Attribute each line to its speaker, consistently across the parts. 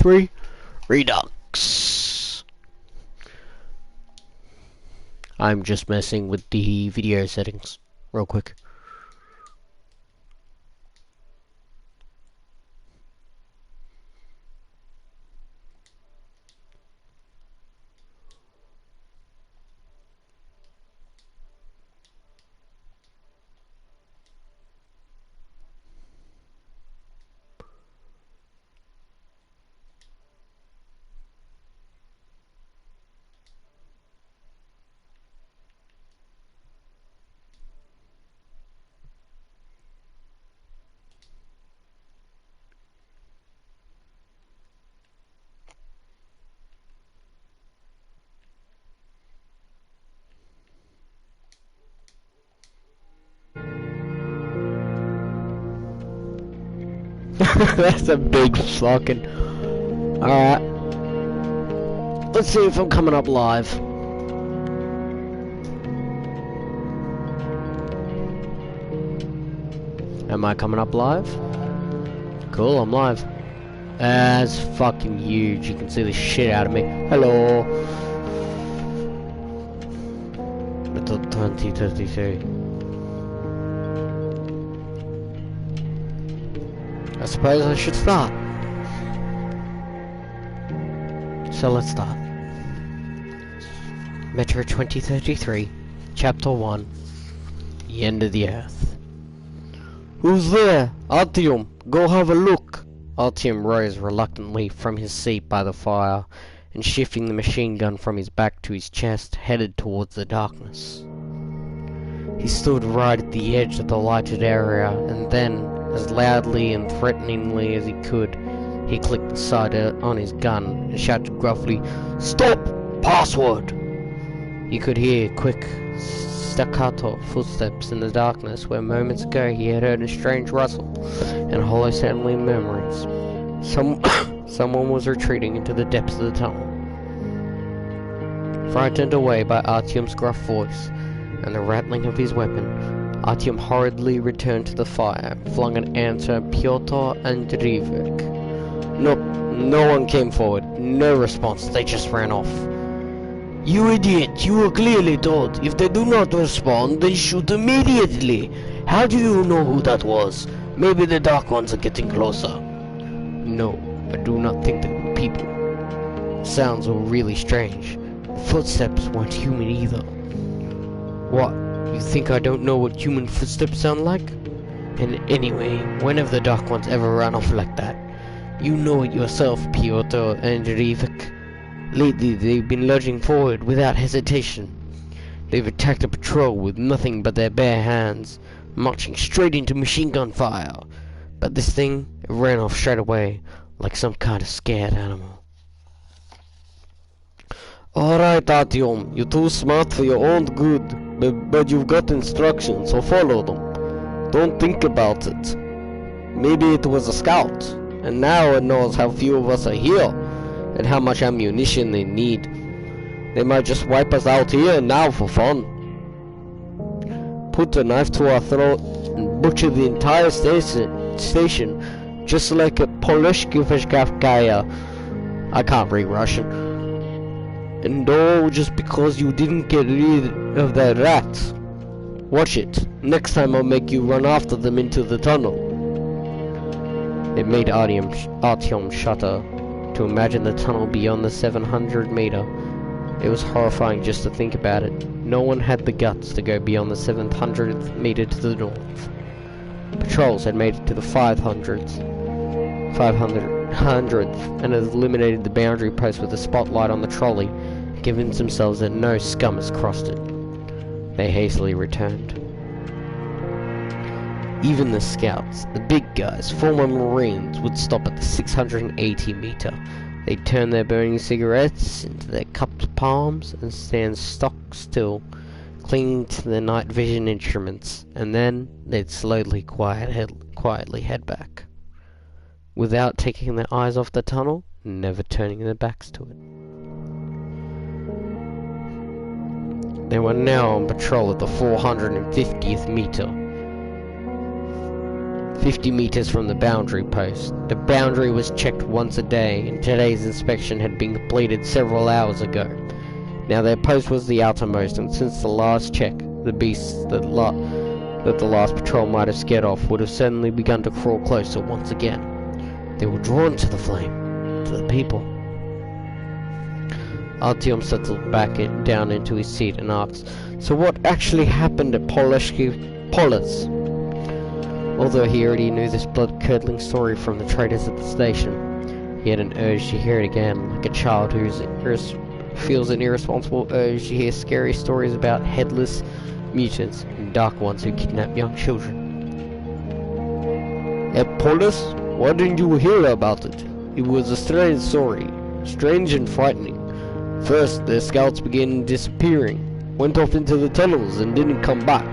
Speaker 1: 3 Redux. I'm just messing with the video settings real quick. That's a big fucking... Alright. Let's see if I'm coming up live. Am I coming up live? Cool, I'm live. That's fucking huge. You can see the shit out of me. Hello. Until 2033. I suppose I should start. So let's start. Metro 2033, Chapter 1. The End of the Earth. Who's there? Artyom, go have a look. Artyom rose reluctantly from his seat by the fire, and shifting the machine gun from his back to his chest, headed towards the darkness. He stood right at the edge of the lighted area, and then, as loudly and threateningly as he could, he clicked the sight on his gun and shouted gruffly, "Stop! Password!" He could hear quick, staccato footsteps in the darkness where moments ago he had heard a strange rustle and hollow sounding murmurings. Someone was retreating into the depths of the tunnel. Frightened away by Artyom's gruff voice and the rattling of his weapon, Artyom hurriedly returned to the fire and flung an answer at Pyotr Andreevich. Nope, no one came forward. No response, they just ran off. You idiot, you were clearly told, if they do not respond, then shoot immediately. How do you know who that was? Maybe the Dark Ones are getting closer. No, I do not think they were people. Sounds were really strange. Footsteps weren't human either. What? You think I don't know what human footsteps sound like? And anyway, when have the Dark Ones ever run off like that? You know it yourself, Pyotr Andreevich. Lately, they've been lurching forward without hesitation. They've attacked a patrol with nothing but their bare hands, marching straight into machine gun fire. But this thing, it ran off straight away, like some kind of scared animal. Alright, Artyom, you're too smart for your own good. But you've got instructions, so follow them. Don't think about it. Maybe it was a scout, and now it knows how few of us are here, and how much ammunition they need. They might just wipe us out here now for fun. Put a knife to our throat and butcher the entire station just like a Polishkivashkaya. I can't read Russian. And all just because you didn't get rid of that rat. Watch it. Next time I'll make you run after them into the tunnel. It made Artyom shudder to imagine the tunnel beyond the 700 meter. It was horrifying just to think about it. No one had the guts to go beyond the 700th meter to the north. Patrols had made it to the 500th and had eliminated the boundary post with a spotlight on the trolley, convinced themselves that no scum has crossed it. They hastily returned. Even the scouts, the big guys, former Marines, would stop at the 680 meter. They'd turn their burning cigarettes into their cupped palms and stand stock still, clinging to their night vision instruments, and then they'd slowly, quietly head back, without taking their eyes off the tunnel, never turning their backs to it. They were now on patrol at the 450th meter. 50 meters from the boundary post. The boundary was checked once a day, and today's inspection had been completed several hours ago. Now their post was the outermost, and since the last check, the beasts that the last patrol might have scared off would have suddenly begun to crawl closer once again. They were drawn to the flame, to the people. Artyom settled down into his seat and asked, "So what actually happened at Polis?" Although he already knew this blood-curdling story from the traders at the station, he had an urge to hear it again, like a child who feels an irresponsible urge to hear scary stories about headless mutants and dark ones who kidnap young children. At Polis? Why didn't you hear about it? It was a strange story, strange and frightening. First, the scouts began disappearing, went off into the tunnels and didn't come back.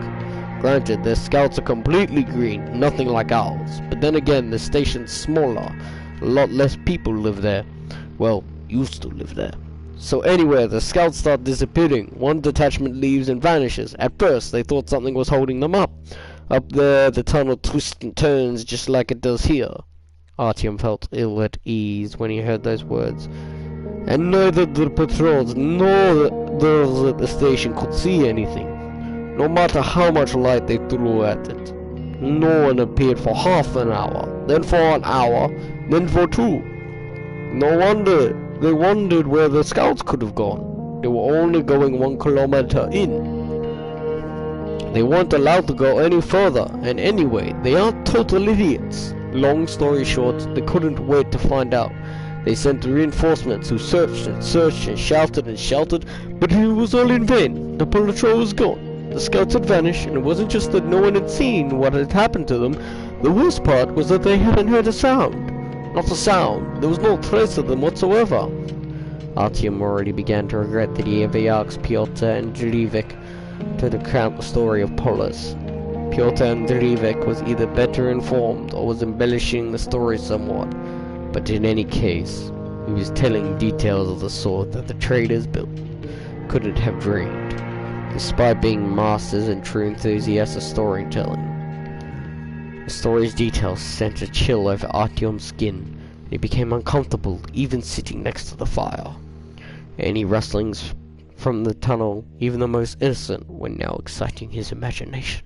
Speaker 1: Granted, their scouts are completely green, nothing like ours, but then again, the station's smaller, a lot less people live there. Well, used to live there. So anyway, the scouts start disappearing. One detachment leaves and vanishes. At first, they thought something was holding them up. Up there, the tunnel twists and turns just like it does here. Artyom felt ill at ease when he heard those words. And neither the patrols nor those at the station could see anything, no matter how much light they threw at it. No one appeared for half an hour, then for an hour, then for 2. No wonder they wondered where the scouts could have gone. They were only going 1 kilometer in. They weren't allowed to go any further, and anyway, they aren't total idiots. Long story short, they couldn't wait to find out. They sent reinforcements who searched and shouted, but it was all in vain. The patrol was gone. The scouts had vanished, and it wasn't just that no one had seen what had happened to them. The worst part was that they hadn't heard a sound. Not a sound. There was no trace of them whatsoever. Artyom already began to regret that he ever asked Pyotr and Drivik to recount the story of Polis. Pyotr Andreevich was either better informed or was embellishing the story somewhat, but in any case, he was telling details of the sort that the traders built couldn't have dreamed, despite being masters and true enthusiasts of storytelling. The story's details sent a chill over Artyom's skin, and he became uncomfortable even sitting next to the fire. Any rustlings from the tunnel, even the most innocent, were now exciting his imagination.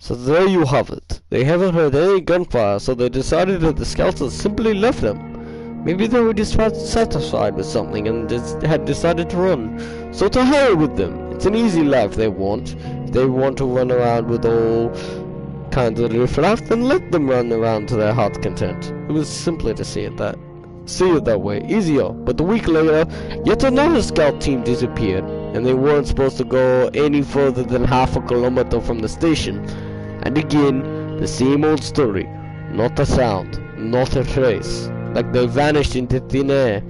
Speaker 1: So there you have it. They haven't heard any gunfire, so they decided that the scouts had simply left them. Maybe they were dissatisfied with something and had decided to run. So to hell with them. It's an easy life they want. If they want to run around with all kinds of riffraff, then let them run around to their heart's content. It was simpler to see it that way, easier. But a week later, yet another scout team disappeared, and they weren't supposed to go any further than half a kilometer from the station. And again, the same old story. Not a sound, not a trace, like they vanished into thin air.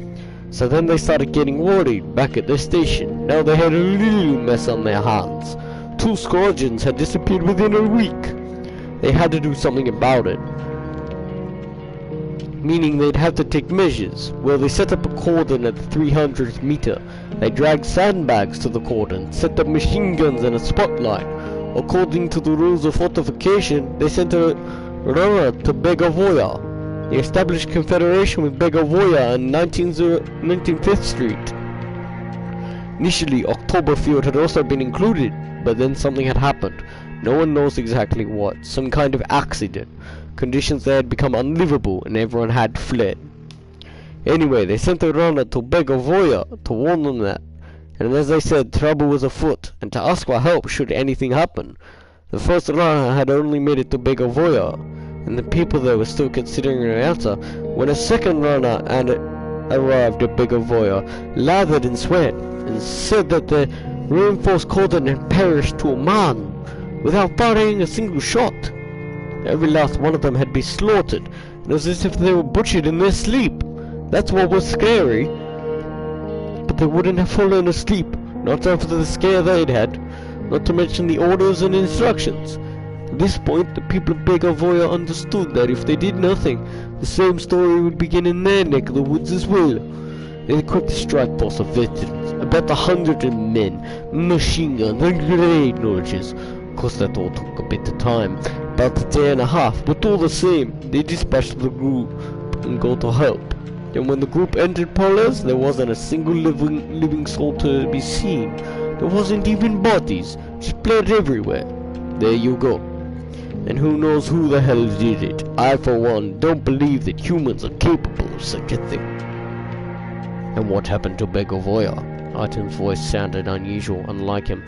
Speaker 1: So then they started getting worried back at the station. Now they had a real mess on their hands. 2 squadrons had disappeared within a week. They had to do something about it. Meaning they'd have to take measures. Well, they set up a cordon at the 300th meter. They dragged sandbags to the cordon, set up machine guns and a spotlight. According to the rules of fortification, they sent a runner to Begovoya. They established confederation with Begovoya on 19th Street. Initially, Oktoberfest had also been included, but then something had happened. No one knows exactly what. Some kind of accident. Conditions there had become unlivable, and everyone had fled. Anyway, they sent a runner to Begovoya to warn them that. And as they said, trouble was afoot, and to ask for help should anything happen. The first runner had only made it to Begovoya, and the people there were still considering an answer, when a second runner arrived at Begovoya, lathered in sweat, and said that the reinforced cordon had perished to a man, without firing a single shot. Every last one of them had been slaughtered, and it was as if they were butchered in their sleep. That's what was scary. But they wouldn't have fallen asleep, not after the scare they'd had, not to mention the orders and instructions. At this point, the people of Begovoya understood that if they did nothing, the same story would begin in their neck of the woods as well. They equipped a strike force of veterans, about 100 men, machine guns and grenade launchers, course that all took a bit of time, about a day and a half, but all the same, they dispatched the group and got to help. And when the group entered Polis, there wasn't a single living soul to be seen. There wasn't even bodies, just blood everywhere. There you go. And who knows who the hell did it? I, for one, don't believe that humans are capable of such a thing. And what happened to Begovoya? Artem's voice sounded unusual, unlike him.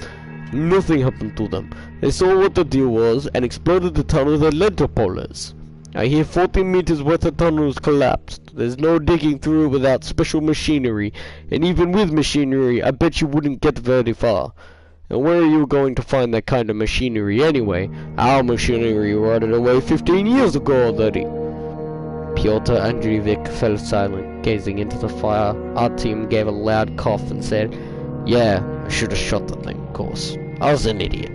Speaker 1: Nothing happened to them. They saw what the deal was and exploded the tunnel that led to Polis. I hear 14 meters worth of tunnels collapsed. There's no digging through without special machinery, and even with machinery, I bet you wouldn't get very far. And where are you going to find that kind of machinery anyway? Our machinery rotted away 15 years ago already. Pyotr Andreevich fell silent, gazing into the fire. Artyom gave a loud cough and said, "Yeah, I should have shot the thing, of course. I was an idiot."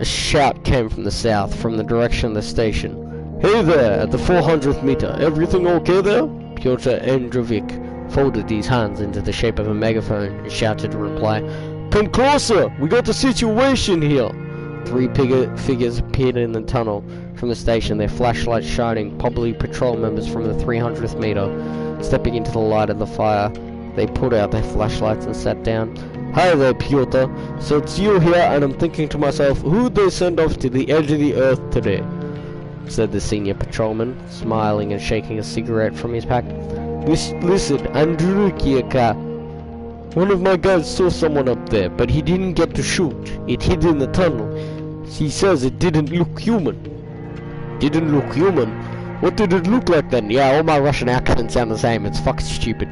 Speaker 1: A shout came from the south, from the direction of the station. "Hey there, at the 400th meter, everything okay there?" Pyotr Andreevich folded his hands into the shape of a megaphone and shouted in reply, "Come closer! We got a situation here!" Three figures appeared in the tunnel from the station, their flashlights shining, probably patrol members from the 300th meter. Stepping into the light of the fire, they put out their flashlights and sat down. "Hi there, Pyotr. So it's you here, and I'm thinking to myself, who'd they send off to the edge of the earth today?" said the senior patrolman, smiling and shaking a cigarette from his pack. Listen, Andrukiyaka. One of my guys saw someone up there, but he didn't get to shoot. It hid in the tunnel. He says it didn't look human." "Didn't look human? What did it look like then?" "Yeah, all my Russian accents sound the same. It's fucking stupid."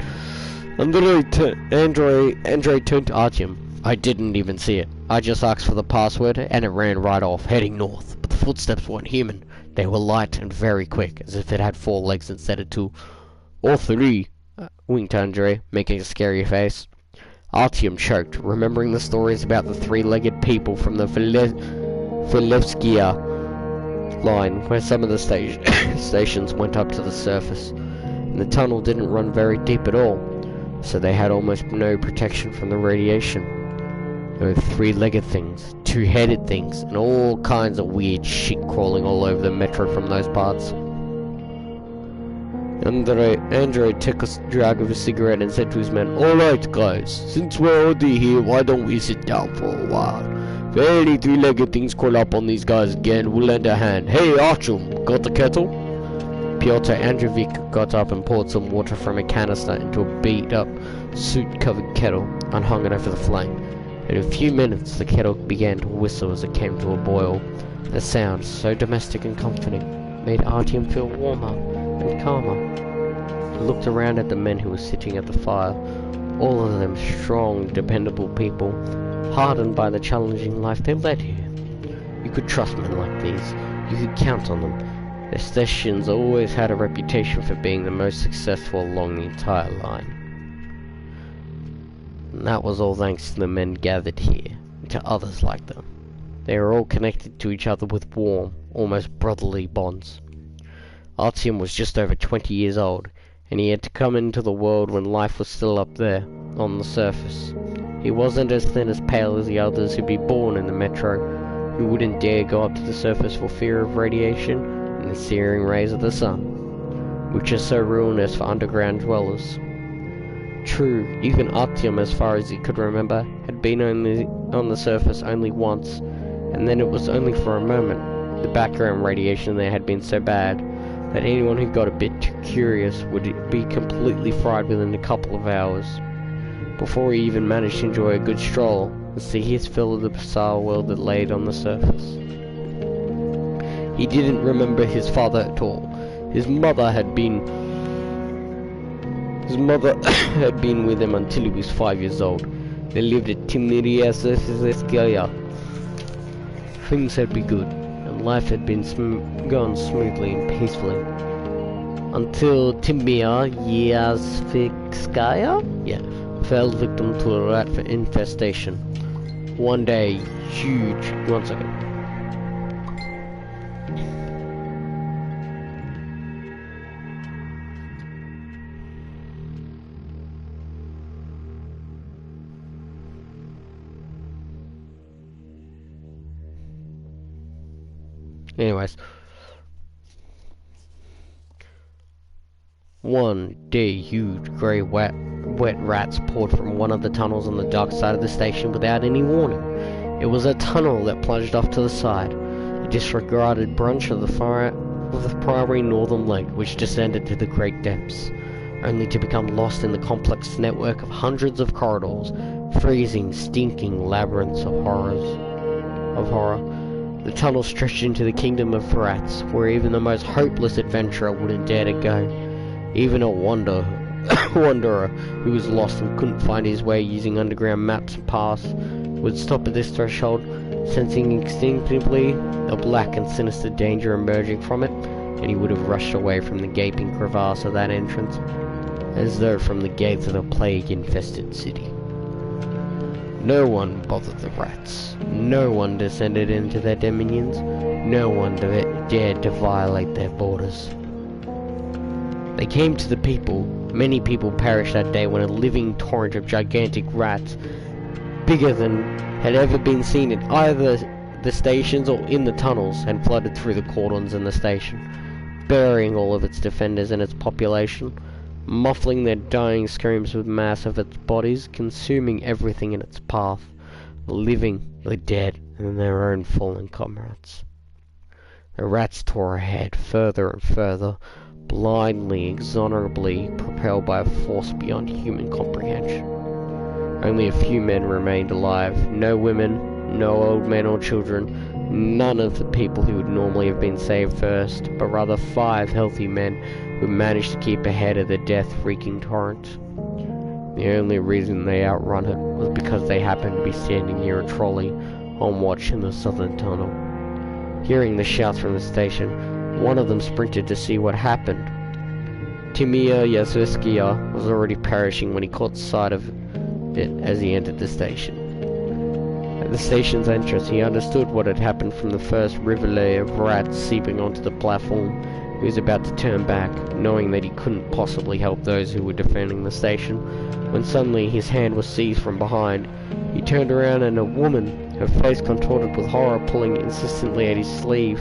Speaker 1: Andrei turned to Artyom. "I didn't even see it. I just asked for the password, and it ran right off, heading north. But the footsteps weren't human. They were light and very quick, as if it had 4 legs instead of 2. "Or 3, winked Andrei, making a scary face. Artyom choked, remembering the stories about the 3-legged people from the Filevskia line, where some of the stations went up to the surface. And the tunnel didn't run very deep at all, so they had almost no protection from the radiation. There were 3-legged things, 2-headed things, and all kinds of weird shit crawling all over the metro from those parts. Andrei took a drag of his cigarette and said to his men, "Alright guys, since we're already here, why don't we sit down for a while? If any 3-legged things call up on these guys again, we'll lend a hand. Hey Artyom, got the kettle?" Pyotr Andreevich got up and poured some water from a canister into a beat-up, soot-covered kettle and hung it over the flame. In a few minutes, the kettle began to whistle as it came to a boil. The sound, so domestic and comforting, made Artyom feel warmer and calmer. He looked around at the men who were sitting at the fire, all of them strong, dependable people, hardened by the challenging life they led here. You could trust men like these. You could count on them. Their stations always had a reputation for being the most successful along the entire line. And that was all thanks to the men gathered here, and to others like them. They were all connected to each other with warm, almost brotherly bonds. Artyom was just over 20 years old, and he had to come into the world when life was still up there, on the surface. He wasn't as thin as pale as the others who'd be born in the metro, who wouldn't dare go up to the surface for fear of radiation and the searing rays of the sun, which is so ruinous for underground dwellers. True, even Artyom, as far as he could remember, had been on the surface only once, and then it was only for a moment. The background radiation there had been so bad that anyone who got a bit too curious would be completely fried within a couple of hours, before he even managed to enjoy a good stroll and see his fill of the bizarre world that laid on the surface. He didn't remember his father at all. His mother had been with him until he was 5 years old. They lived at Timiriaskaya. Things had been good, and life had been gone smoothly and peacefully. Until Timiriaskaya? Yeah, fell victim to a rat infestation. One day, one second. Anyways, one day huge grey wet rats poured from one of the tunnels on the dark side of the station without any warning. It was a tunnel that plunged off to the side, a disregarded branch of the primary northern leg which descended to the great depths, only to become lost in the complex network of hundreds of corridors, freezing, stinking labyrinths of horror. The tunnel stretched into the kingdom of rats, where even the most hopeless adventurer wouldn't dare to go. Even a wanderer who was lost and couldn't find his way using underground maps and paths would stop at this threshold, sensing instinctively a black and sinister danger emerging from it, and he would have rushed away from the gaping crevasse of that entrance, as though from the gates of a plague-infested city. No one bothered the rats. No one descended into their dominions. No one dared to violate their borders. They came to the people. Many people perished that day when a living torrent of gigantic rats, bigger than had ever been seen at either the stations or in the tunnels, had flooded through the cordons in the station, burying all of its defenders and its population, muffling their dying screams with mass of its bodies, consuming everything in its path, the living, the dead, and their own fallen comrades. The rats tore ahead, further and further, blindly, inexorably propelled by a force beyond human comprehension. Only a few men remained alive, no women, no old men or children, none of the people who would normally have been saved first, but rather 5 healthy men who managed to keep ahead of the death-wreaking torrent. The only reason they outrun it was because they happened to be standing near a trolley on watch in the southern tunnel. Hearing the shouts from the station, one of them sprinted to see what happened. Timia Yasuskiya was already perishing when he caught sight of it as he entered the station. At the station's entrance, he understood what had happened from the first rivulet of rats seeping onto the platform. He was about to turn back, knowing that he couldn't possibly help those who were defending the station, when suddenly his hand was seized from behind. He turned around and a woman, her face contorted with horror, pulling insistently at his sleeve,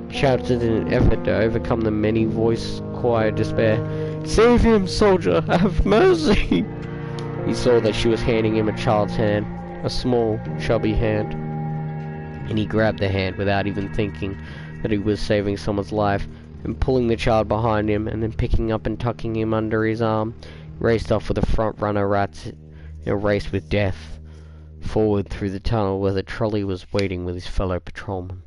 Speaker 1: shouted in an effort to overcome the many-voiced choir of despair, "Save him, soldier! Have mercy!" He saw that she was handing him a child's hand, a small, chubby hand, and he grabbed the hand without even thinking that he was saving someone's life, and pulling the child behind him, and then picking up and tucking him under his arm, raced off with the front-runner rats in a race with death, forward through the tunnel where the trolley was waiting with his fellow patrolmen.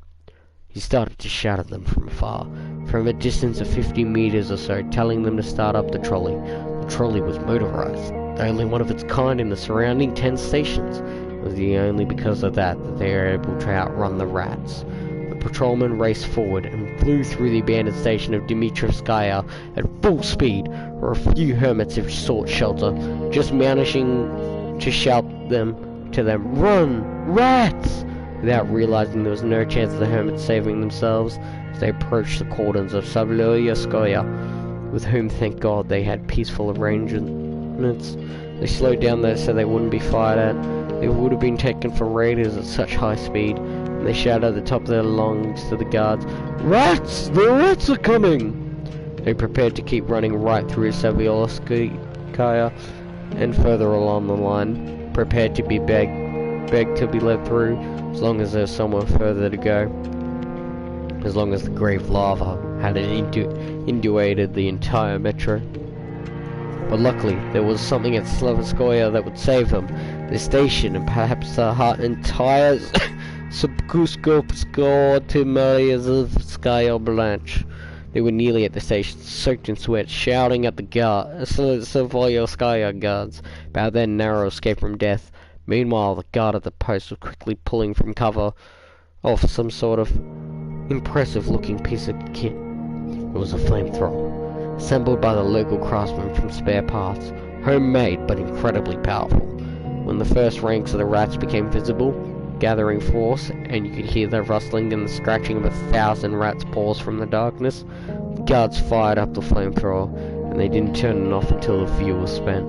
Speaker 1: He started to shout at them from afar, from a distance of 50 meters or so, telling them to start up the trolley. The trolley was motorized, the only one of its kind in the surrounding 10 stations. It was the only because of that they were able to outrun the rats. The patrolman raced forward and flew through the abandoned station of Dmitrovskaya at full speed, where a few hermits had sought shelter, just managing to shout to them, "Run, rats!" without realizing there was no chance of the hermits saving themselves as they approached the cordons of Savlyoskoya, with whom, thank God, they had peaceful arrangements. They slowed down there so they wouldn't be fired at. They would have been taken for raiders at such high speed, and they shouted at the top of their lungs to the guards, "Rats! The rats are coming!" They prepared to keep running right through Savlyoskoya and further along the line, prepared to be begged to be led through, as long as there was somewhere further to go, as long as the grave lava had inundated the entire metro. But luckily, there was something at Slavskoya that would save them, the station, and perhaps the entire Subkuskopsko-Timaliazovskaya branch. They were nearly at the station, soaked in sweat, shouting at the Savlyoskaya guards about their narrow escape from death. Meanwhile, the guard at the post was quickly pulling from cover off some sort of impressive-looking piece of kit. It was a flamethrower, assembled by the local craftsmen from spare parts, homemade but incredibly powerful. When the first ranks of the rats became visible, gathering force, and you could hear the rustling and the scratching of 1,000 rats' paws from the darkness, the guards fired up the flamethrower, and they didn't turn it off until the fuel was spent.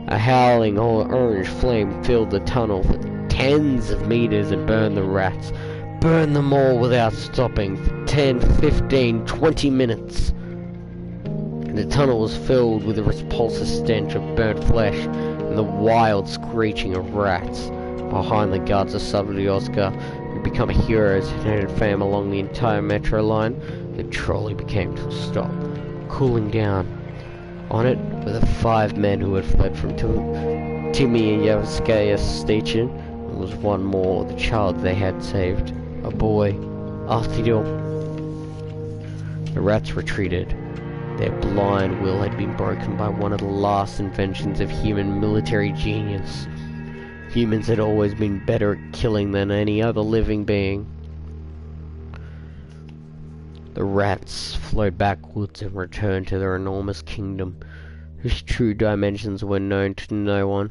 Speaker 1: A howling orange flame filled the tunnel for tens of meters and burned the rats, burned them all without stopping for 10, 15, 20 minutes. And the tunnel was filled with the repulsive stench of burnt flesh and the wild screeching of rats. Behind the guards of Savlioska, who become heroes and headed fame along the entire metro line, the trolley became to a stop, cooling down. On it were the 5 men who had fled from Timiyevskaya station, and was one more, the child they had saved, a boy, Artidil. The rats retreated. Their blind will had been broken by one of the last inventions of human military genius. Humans had always been better at killing than any other living being. The rats flowed backwards and returned to their enormous kingdom, whose true dimensions were known to no one.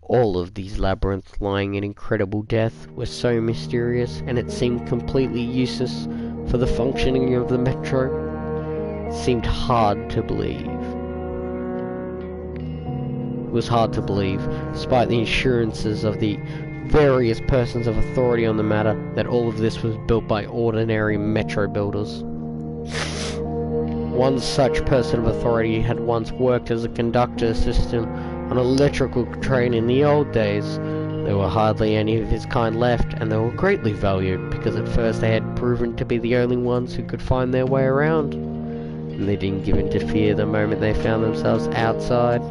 Speaker 1: All of these labyrinths lying in incredible death were so mysterious, and it seemed completely useless for the functioning of the metro. It seemed hard to believe. It was hard to believe, despite the assurances of the various persons of authority on the matter, that all of this was built by ordinary metro builders. One such person of authority had once worked as a conductor assistant on an electrical train in the old days. There were hardly any of his kind left, and they were greatly valued, because at first they had proven to be the only ones who could find their way around, and they didn't give in to fear the moment they found themselves outside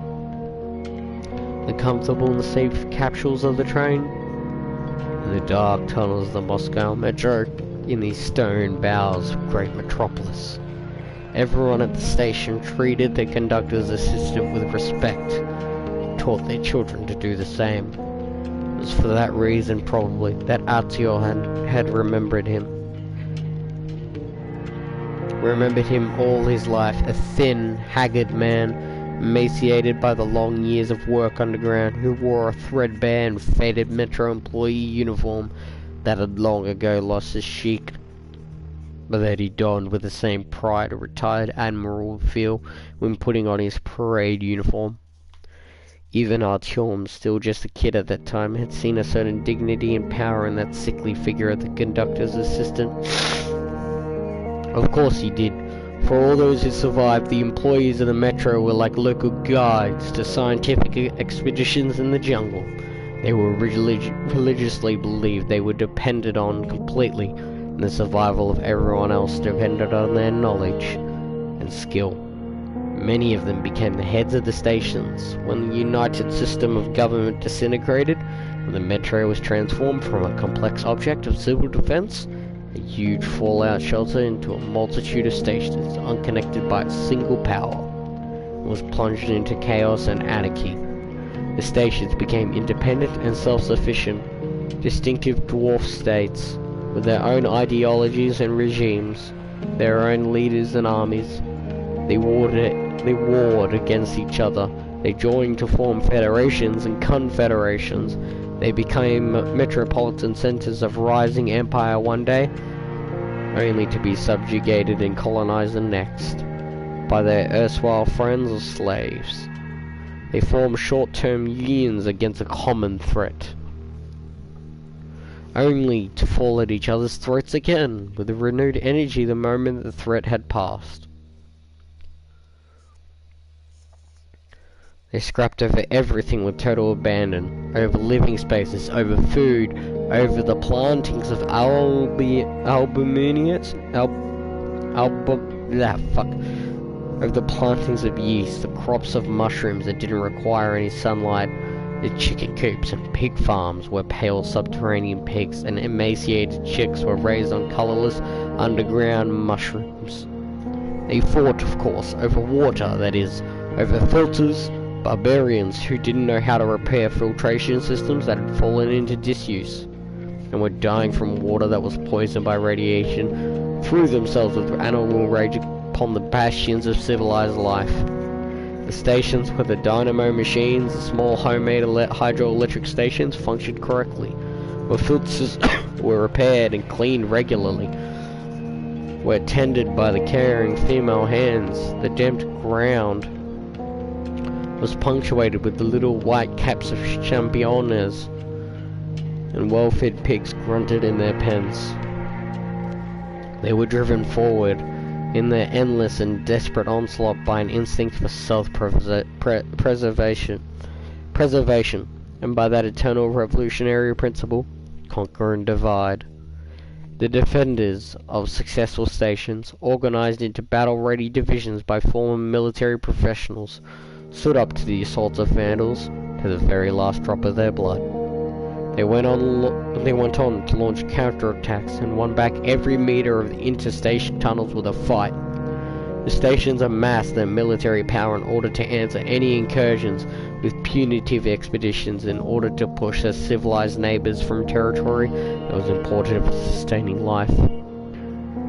Speaker 1: the comfortable and safe capsules of the train. In the dark tunnels of the Moscow metro, in the stone bowels of great metropolis, everyone at the station treated their conductor's assistant with respect, and taught their children to do the same. It was for that reason, probably, that Artyom had remembered him. Remembered him all his life, a thin, haggard man, emaciated by the long years of work underground, who wore a threadbare and faded metro employee uniform that had long ago lost its chic, but that he donned with the same pride a retired admiral would feel when putting on his parade uniform. Even Artyom, still just a kid at that time, had seen a certain dignity and power in that sickly figure of the conductor's assistant. Of course he did. For all those who survived, the employees of the metro were like local guides to scientific expeditions in the jungle. They were religiously believed they were depended on completely, and the survival of everyone else depended on their knowledge and skill. Many of them became the heads of the stations when the united system of government disintegrated, and the metro was transformed from a complex object of civil defense, a huge fallout shelter, into a multitude of stations unconnected by a single power, and was plunged into chaos and anarchy. The stations became independent and self-sufficient, distinctive dwarf states, with their own ideologies and regimes, their own leaders and armies. They warred against each other. They joined to form federations and confederations. They became metropolitan centers of rising empire one day, only to be subjugated and colonized the next by their erstwhile friends or slaves. They formed short-term unions against a common threat, only to fall at each other's throats again with a renewed energy the moment the threat had passed. They scrapped over everything with total abandon, over living spaces, over food, over the plantings of over the plantings of yeast, the crops of mushrooms that didn't require any sunlight, the chicken coops and pig farms where pale subterranean pigs and emaciated chicks were raised on colorless underground mushrooms. They fought, of course, over water, that is, over filters, barbarians who didn't know how to repair filtration systems that had fallen into disuse, and were dying from water that was poisoned by radiation, threw themselves with animal rage upon the bastions of civilized life. The stations where the dynamo machines, the small homemade hydroelectric stations, functioned correctly, where filters were repaired and cleaned regularly, were tended by the caring female hands. The damp ground was punctuated with the little white caps of champignons, and well-fed pigs grunted in their pens. They were driven forward in their endless and desperate onslaught by an instinct for self-preservation, and by that eternal revolutionary principle, conquer and divide. The defenders of successful stations, organized into battle-ready divisions by former military professionals, stood up to the assaults of vandals to the very last drop of their blood. They went on to launch counterattacks and won back every meter of the interstation tunnels with a fight. The stations amassed their military power in order to answer any incursions with punitive expeditions in order to push their civilized neighbors from territory that was important for sustaining life.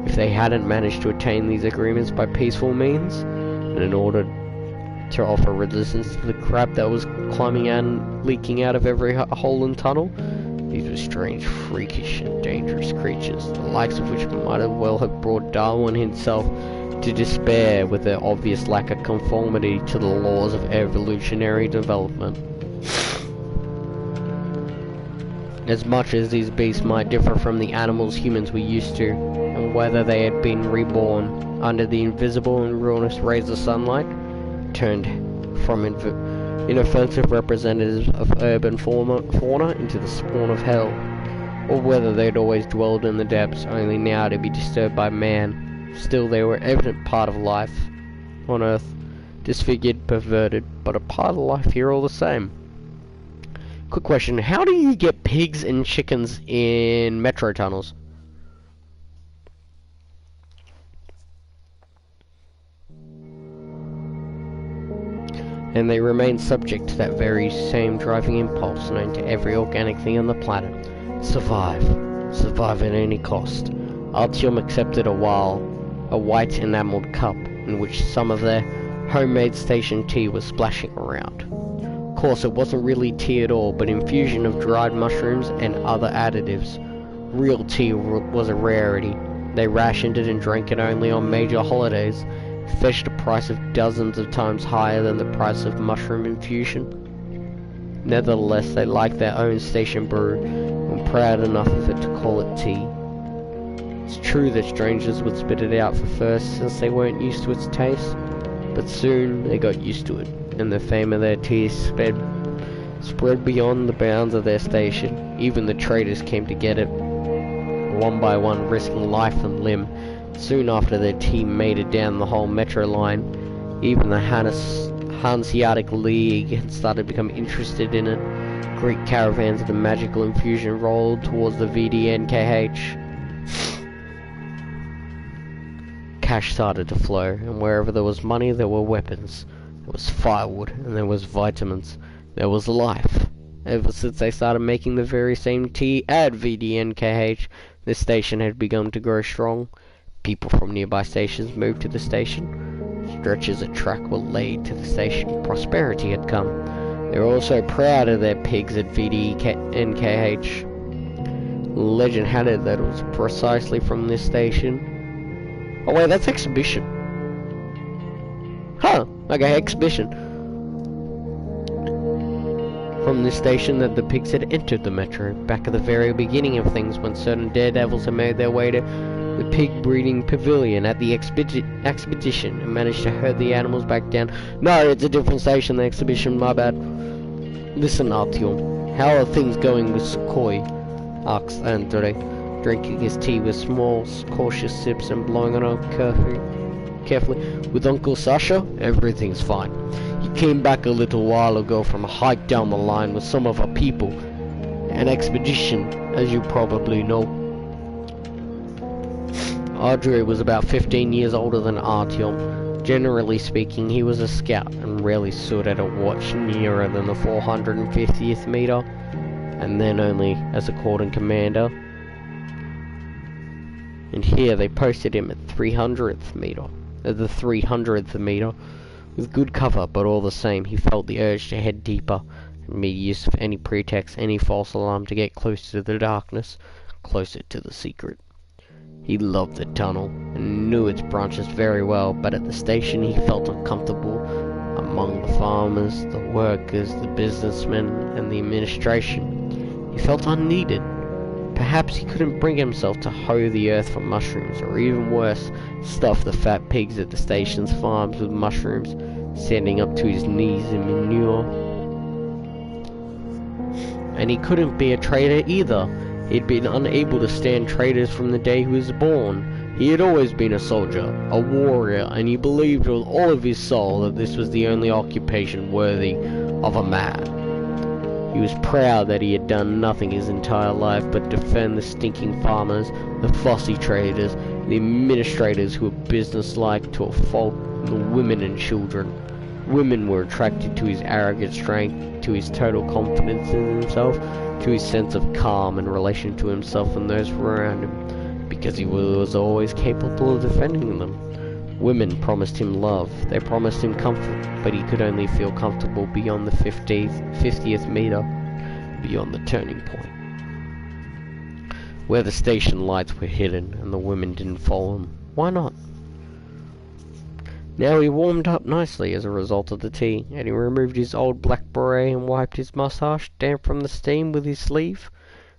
Speaker 1: If they hadn't managed to attain these agreements by peaceful means, and in order to offer resistance to the crap that was climbing out and leaking out of every hole and tunnel, these were strange, freakish, and dangerous creatures, the likes of which might as well have brought Darwin himself to despair with their obvious lack of conformity to the laws of evolutionary development. As much as these beasts might differ from the animals humans were used to, and whether they had been reborn under the invisible and ruinous rays of sunlight, turned from inoffensive representatives of urban fauna into the spawn of hell, or whether they had always dwelled in the depths only now to be disturbed by man, still they were evident part of life on Earth, disfigured, perverted, but a part of life here all the same. Quick question, how do you get pigs and chickens in metro tunnels? And they remain subject to that very same driving impulse known to every organic thing on the planet. Survive. Survive at any cost. Artyom accepted a white enameled cup in which some of their homemade station tea was splashing around. Of course, it wasn't really tea at all, but infusion of dried mushrooms and other additives. Real tea was a rarity. They rationed it and drank it only on major holidays, fetched a price of dozens of times higher than the price of mushroom infusion. Nevertheless, they liked their own station brew, and were proud enough of it to call it tea. It's true that strangers would spit it out for first, since they weren't used to its taste, but soon they got used to it, and the fame of their tea spread beyond the bounds of their station. Even the traders came to get it, one by one, risking life and limb. Soon after, their team made it down the whole metro line. Even the Hanseatic League had started to become interested in it. Great caravans of the magical infusion rolled towards the VDNKH. Cash started to flow, and wherever there was money, there were weapons. There was firewood, and there was vitamins. There was life. Ever since they started making the very same tea at VDNKH, the station had begun to grow strong. People from nearby stations moved to the station. Stretches of track were laid to the station. Prosperity had come. They were also proud of their pigs at VDNKH. Legend had it that it was precisely from this station. Oh wait, that's exhibition. Huh, okay, exhibition. From this station that the pigs had entered the metro, back at the very beginning of things, when certain daredevils had made their way to the pig breeding pavilion at the expedition and managed to herd the animals back down. No, it's a different station, the exhibition, my bad. Listen, Artyom, how are things going with Sukhoi? Asked Andrei, drinking his tea with small, cautious sips and blowing on it carefully. With Uncle Sasha, everything's fine. He came back a little while ago from a hike down the line with some of our people. An expedition, as you probably know. Andrei was about 15 years older than Artyom. Generally speaking, he was a scout and rarely stood at a watch nearer than the 450th meter, and then only as a cordon commander. And here they posted him at the 300th meter, with good cover, but all the same, he felt the urge to head deeper, and made use of any pretext, any false alarm to get closer to the darkness, closer to the secret. He loved the tunnel, and knew its branches very well, but at the station he felt uncomfortable among the farmers, the workers, the businessmen, and the administration. He He felt unneeded. Perhaps he couldn't bring himself to hoe the earth for mushrooms, or even worse, stuff the fat pigs at the station's farms with mushrooms, standing up to his knees in manure. And he couldn't be a trader either. He'd been unable to stand traders from the day he was born. He had always been a soldier, a warrior, and he believed with all of his soul that this was the only occupation worthy of a man. He was proud that he had done nothing his entire life but defend the stinking farmers, the fussy traders, the administrators who were businesslike to a fault, and the women and children. Women were attracted to his arrogant strength, to his total confidence in himself, to his sense of calm in relation to himself and those around him, because he was always capable of defending them. Women promised him love, they promised him comfort, but he could only feel comfortable beyond the 50th meter, beyond the turning point, where the station lights were hidden and the women didn't follow him. Why not? Now he warmed up nicely as a result of the tea, and he removed his old black beret and wiped his mustache, damp from the steam, with his sleeve.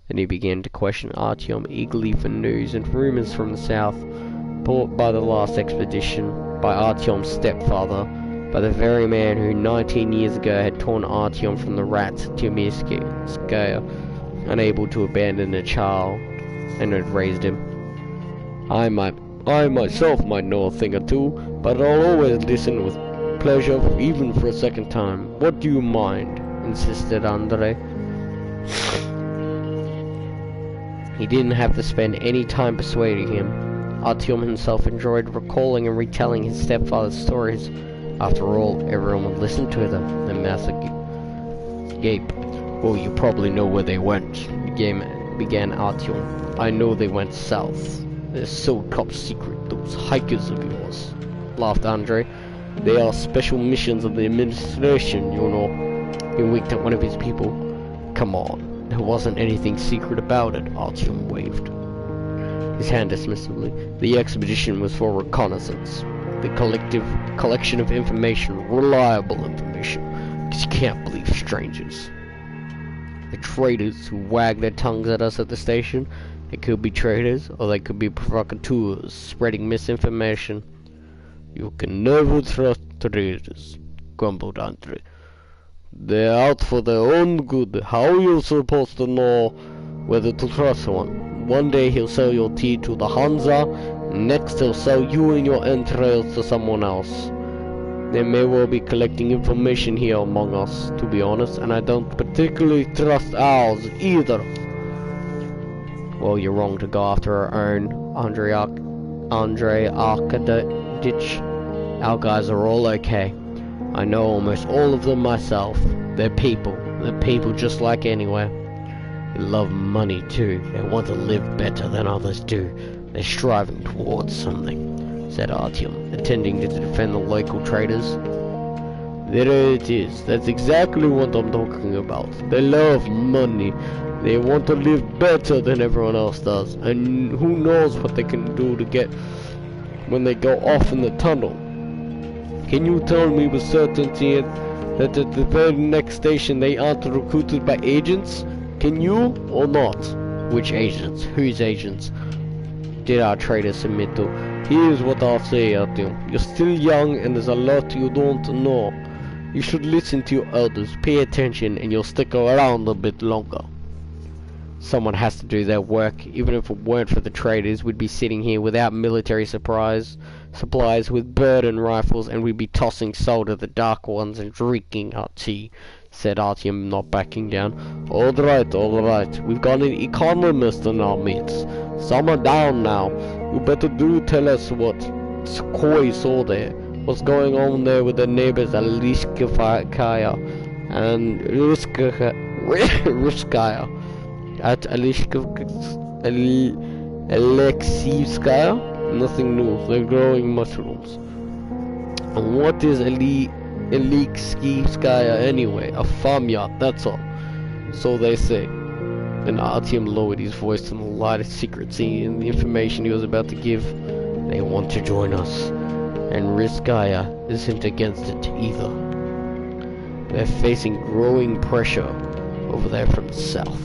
Speaker 1: Then he began to question Artyom eagerly for news and rumors from the south, brought by the last expedition, by Artyom's stepfather, by the very man who 19 years ago had torn Artyom from the rats at Timirskaya, unable to abandon a child, and had raised him. I myself might know a thing or two, but I'll always listen with pleasure, even for a second time. What do you mind? Insisted Andrei. He didn't have to spend any time persuading him. Artyom himself enjoyed recalling and retelling his stepfather's stories. After all, everyone would listen to them. The mouth agape. Well, you probably know where they went, began Artyom. I know they went south. They're so top secret, those hikers of yours, laughed Andrei. They are special missions of the administration, you know. He winked at one of his people. Come on, there wasn't anything secret about it, Artyom waved his hand dismissively. The expedition was for reconnaissance. The collection of information, reliable information, because you can't believe strangers. The traitors who wag their tongues at us at the station, they could be traitors, or they could be provocateurs, spreading misinformation. You can never trust traitors, grumbled Andrei. They're out for their own good. How are you supposed to know whether to trust one? One day he'll sell your tea to the Hansa, next he'll sell you and your entrails to someone else. They may well be collecting information here among us, to be honest, and I don't particularly trust ours either. Well, you're wrong to go after our own, Andrei Arkadych. Our guys are all okay. I know almost all of them myself. They're people just like anywhere. They love money too. They want to live better than others do. They're striving towards something, said Artyom, attending to defend the local traders. There it is. That's exactly what I'm talking about. They love money. They want to live better than everyone else does. And who knows what they can do to get when they go off in the tunnel. Can you tell me with certainty that at the very next station they aren't recruited by agents? Can you or not? Which agents? Whose agents? Did our trader submit to? Here's what I'll say, Artyom. You're still young and there's a lot you don't know. You should listen to your elders, pay attention, and you'll stick around a bit longer. Someone has to do their work. Even if it weren't for the traders, we'd be sitting here without military supplies with bird and rifles, and we'd be tossing salt at the dark ones and drinking our tea, said Artyom, not backing down. All right. We've got an economist in our midst. Some are down now. You better do tell us what Koi saw there. What's going on there with the neighbors Alishkaya and Ruskaya? At Alexeyevskaya? Nothing new. They're growing mushrooms. And what is Alexeyevskaya anyway? A farmyard, that's all. So they say. Then Artyom lowered his voice to the light of secrecy in the information he was about to give. They want to join us. And Rizkaya isn't against it either. They're facing growing pressure over there from the south.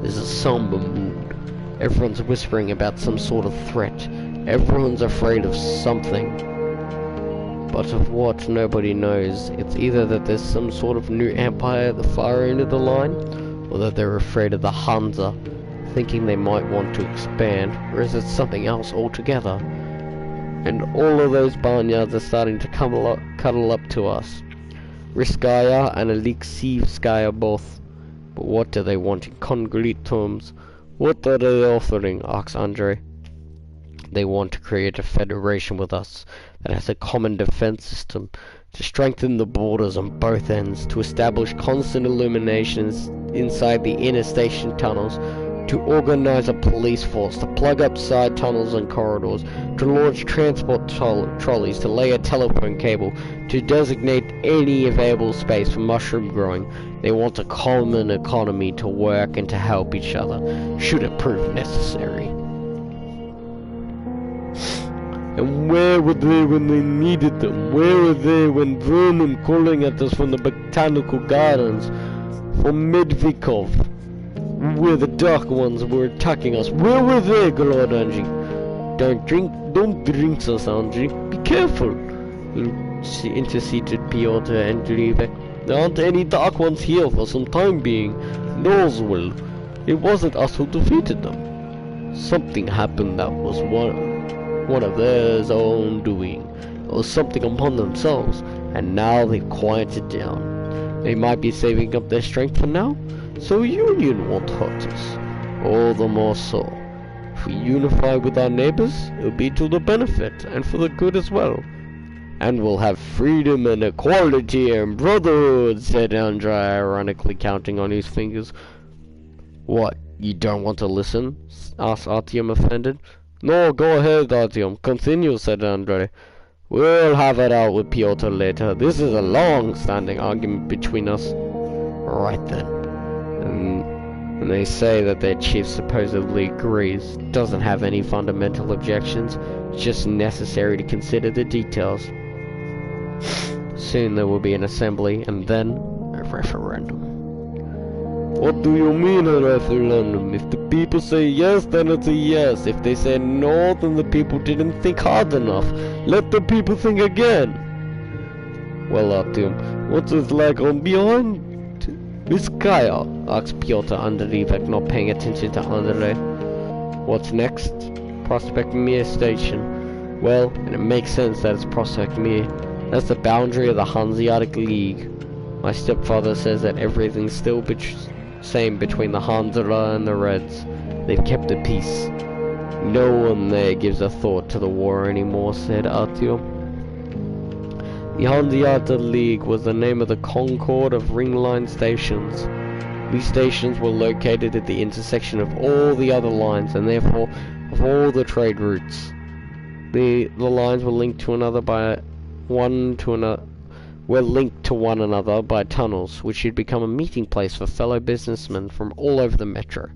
Speaker 1: There's a somber mood. Everyone's whispering about some sort of threat. Everyone's afraid of something. But of what, nobody knows. It's either that there's some sort of new empire at the far end of the line, or that they're afraid of the Hansa, thinking they might want to expand, or is it something else altogether? And all of those barnyards are starting to cuddle up to us. Riskaya and Alexievskaya both. But what do they want in concrete terms? What are they offering? Asks Andrei. They want to create a federation with us that has a common defense system, to strengthen the borders on both ends, to establish constant illuminations inside the inner station tunnels, to organize a police force, to plug up side tunnels and corridors, to launch transport trolleys, to lay a telephone cable, to designate any available space for mushroom growing. They want a common economy to work and to help each other, should it prove necessary. And where were they when they needed them? Where were they when vermin calling at us from the botanical gardens? From Medvikov, where the dark ones were attacking us? Where were they, Lord Angie? Don't drink, Sasandri. Be careful, interceded Piotr Andreevich. There aren't any dark ones here for some time being. Knows well. It wasn't us who defeated them. Something happened that was one of their own doing, or something upon themselves, and now they've quieted down. They might be saving up their strength for now, so union won't hurt us. All the more so. If we unify with our neighbors, it'll be to the benefit, and for the good as well. And we'll have freedom and equality and brotherhood, said Andrei, ironically counting on his fingers. What, you don't want to listen? Asked Artyom, offended. No, go ahead, Artyom. Continue, said Andrei. We'll have it out with Piotr later. This is a long-standing argument between us. Right then. And they say that their chief supposedly agrees, doesn't have any fundamental objections, just necessary to consider the details. Soon there will be an assembly, and then a referendum. What do you mean a referendum? If the people say yes, then it's a yes. If they say no, then the people didn't think hard enough. Let the people think again. Well, Artyom, what's it like on behind Vizcaya? Asked Piotr Andreevich, not paying attention to Andrei. What's next? Prospect Mir Station. Well, and it makes sense that it's Prospect Mir. That's the boundary of the Hanseatic League. My stepfather says that everything's still same between the Hansa and the Reds. They've kept the peace. No one there gives a thought to the war anymore, said Artyom. The Hanseatic League was the name of the concord of ring line stations. These stations were located at the intersection of all the other lines, and therefore of all the trade routes. The lines were linked to one another by tunnels, which had become a meeting place for fellow businessmen from all over the metro.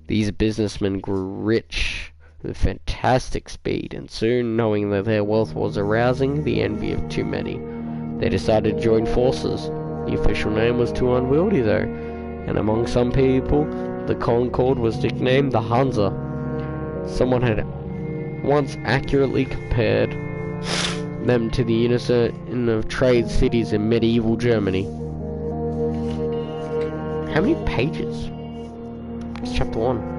Speaker 1: These businessmen grew rich with fantastic speed, and soon, knowing that their wealth was arousing the envy of too many, they decided to join forces. The official name was too unwieldy though, and among some people, the Concord was nicknamed the Hansa. Someone had once accurately compared them to the unison of trade cities in medieval Germany. How many pages? It's chapter 1.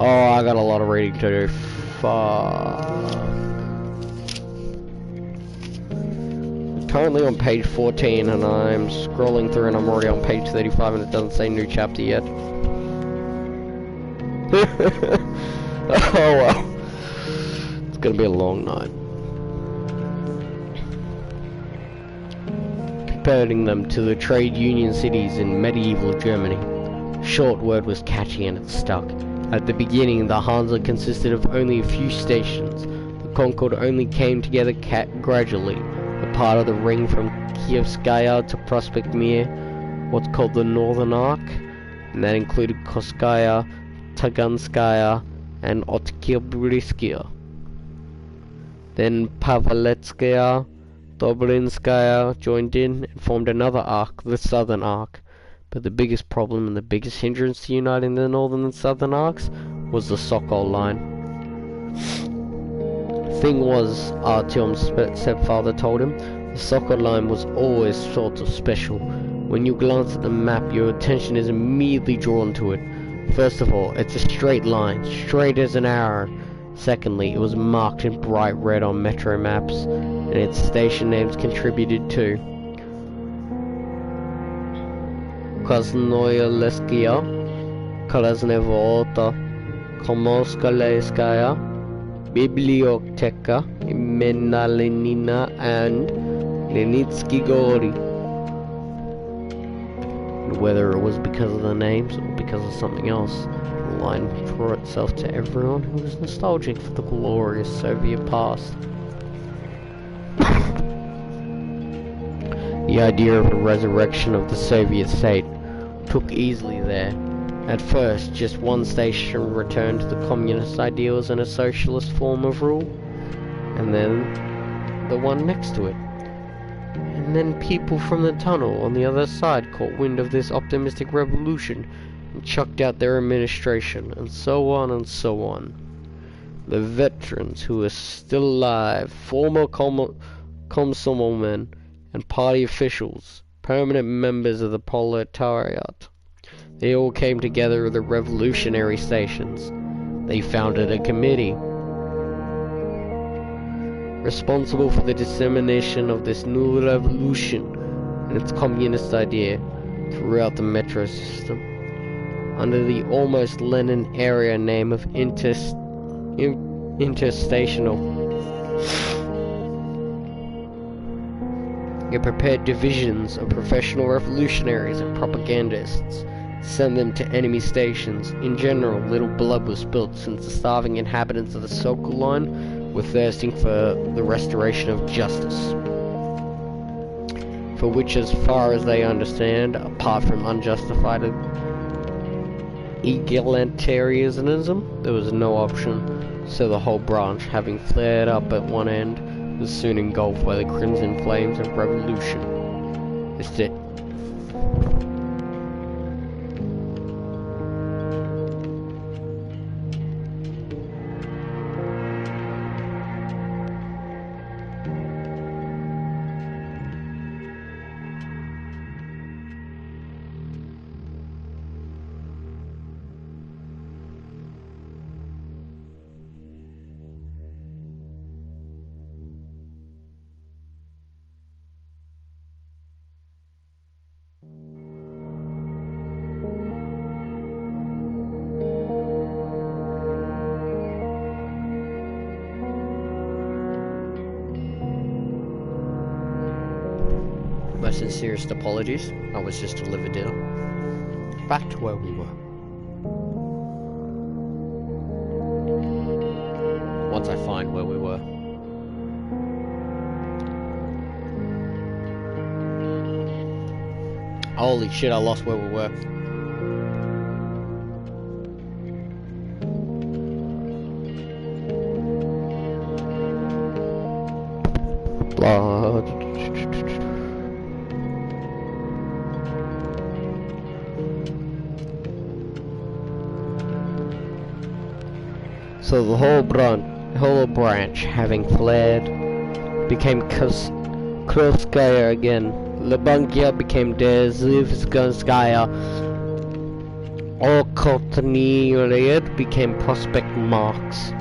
Speaker 1: Oh, I got a lot of reading to do. Fuck. Currently on page 14, and I'm scrolling through, and I'm already on page 35, and it doesn't say new chapter yet. Oh well. It's gonna be a long night. Comparing them to the trade union cities in medieval Germany. Short word was catchy and it stuck. At the beginning, the Hansa consisted of only a few stations. The Concord only came together gradually. The part of the ring from Kievskaya to Prospect Mir, what's called the Northern Arc, and that included Koskaya, Taganskaya, and Otkibriskia. Then Paveletskaya, Dobrinskaya joined in and formed another arc, the Southern Arc. But the biggest problem and the biggest hindrance to uniting the northern and southern arcs was the Sokol line. Thing was, Artyom's stepfather told him, the Sokol line was always sort of special. When you glance at the map, your attention is immediately drawn to it. First of all, it's a straight line, straight as an arrow. Secondly, it was marked in bright red on metro maps, and its station names contributed too. Krasnoye Leskia, Krasnevota, Komorskaya, Biblioteka, Imenalenina, and Lenitsky Gori. Whether it was because of the names or because of something else, the line drew itself to everyone who was nostalgic for the glorious Soviet past. The idea of a resurrection of the Soviet state took easily there. At first, just one station returned to the communist ideals and a socialist form of rule, and then the one next to it. And then people from the tunnel on the other side caught wind of this optimistic revolution and chucked out their administration, and so on and so on. The veterans who were still alive, former Komsomolmen and party officials, permanent members of the proletariat, they all came together at the revolutionary stations. They founded a committee responsible for the dissemination of this new revolution and its communist idea throughout the metro system, under the almost Lenin area name of interstational. It prepared divisions of professional revolutionaries and propagandists, send them to enemy stations. In general, little blood was spilled, since the starving inhabitants of the Sokol line were thirsting for the restoration of justice, for which, as far as they understand, apart from unjustified egalitarianism, there was no option. So the whole branch, having flared up at one end, was soon engulfed by the crimson flames of revolution. That's it. My sincerest apologies, I was just delivered dinner. Back to where we were. Once I find where we were. Holy shit, I lost where we were. Blood. So the whole branch, having fled, became Krovskaya again. Lebankia became Dezivskaya. Okotnyred became Prospect Marks.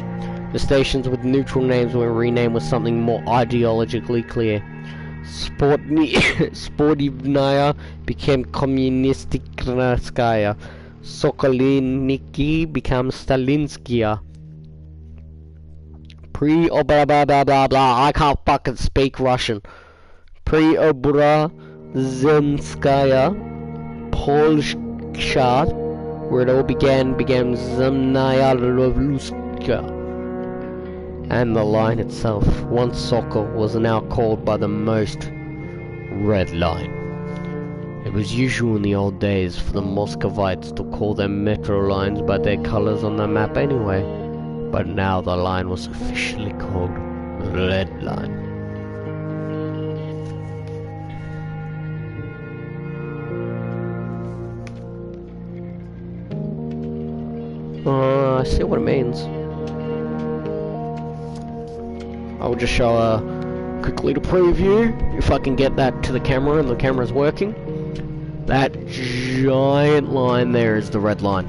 Speaker 1: The stations with neutral names were renamed with something more ideologically clear. Sportivnaya became Kommunistiknaya. Sokoliniki became Stalinskaya. Blah blah blah blah blah. I can't fucking speak Russian. Preobrazhenskaya, Polshka, where it all began Zemnaya Revolushka. And the line itself, once Sokol, was now called by the most Red Line. It was usual in the old days for the Muscovites to call their metro lines by their colors on the map anyway. But now the line was officially called Red Line. see what it means. I'll just show quickly to preview, if I can get that to the camera and the camera's working. That giant line there is the red line.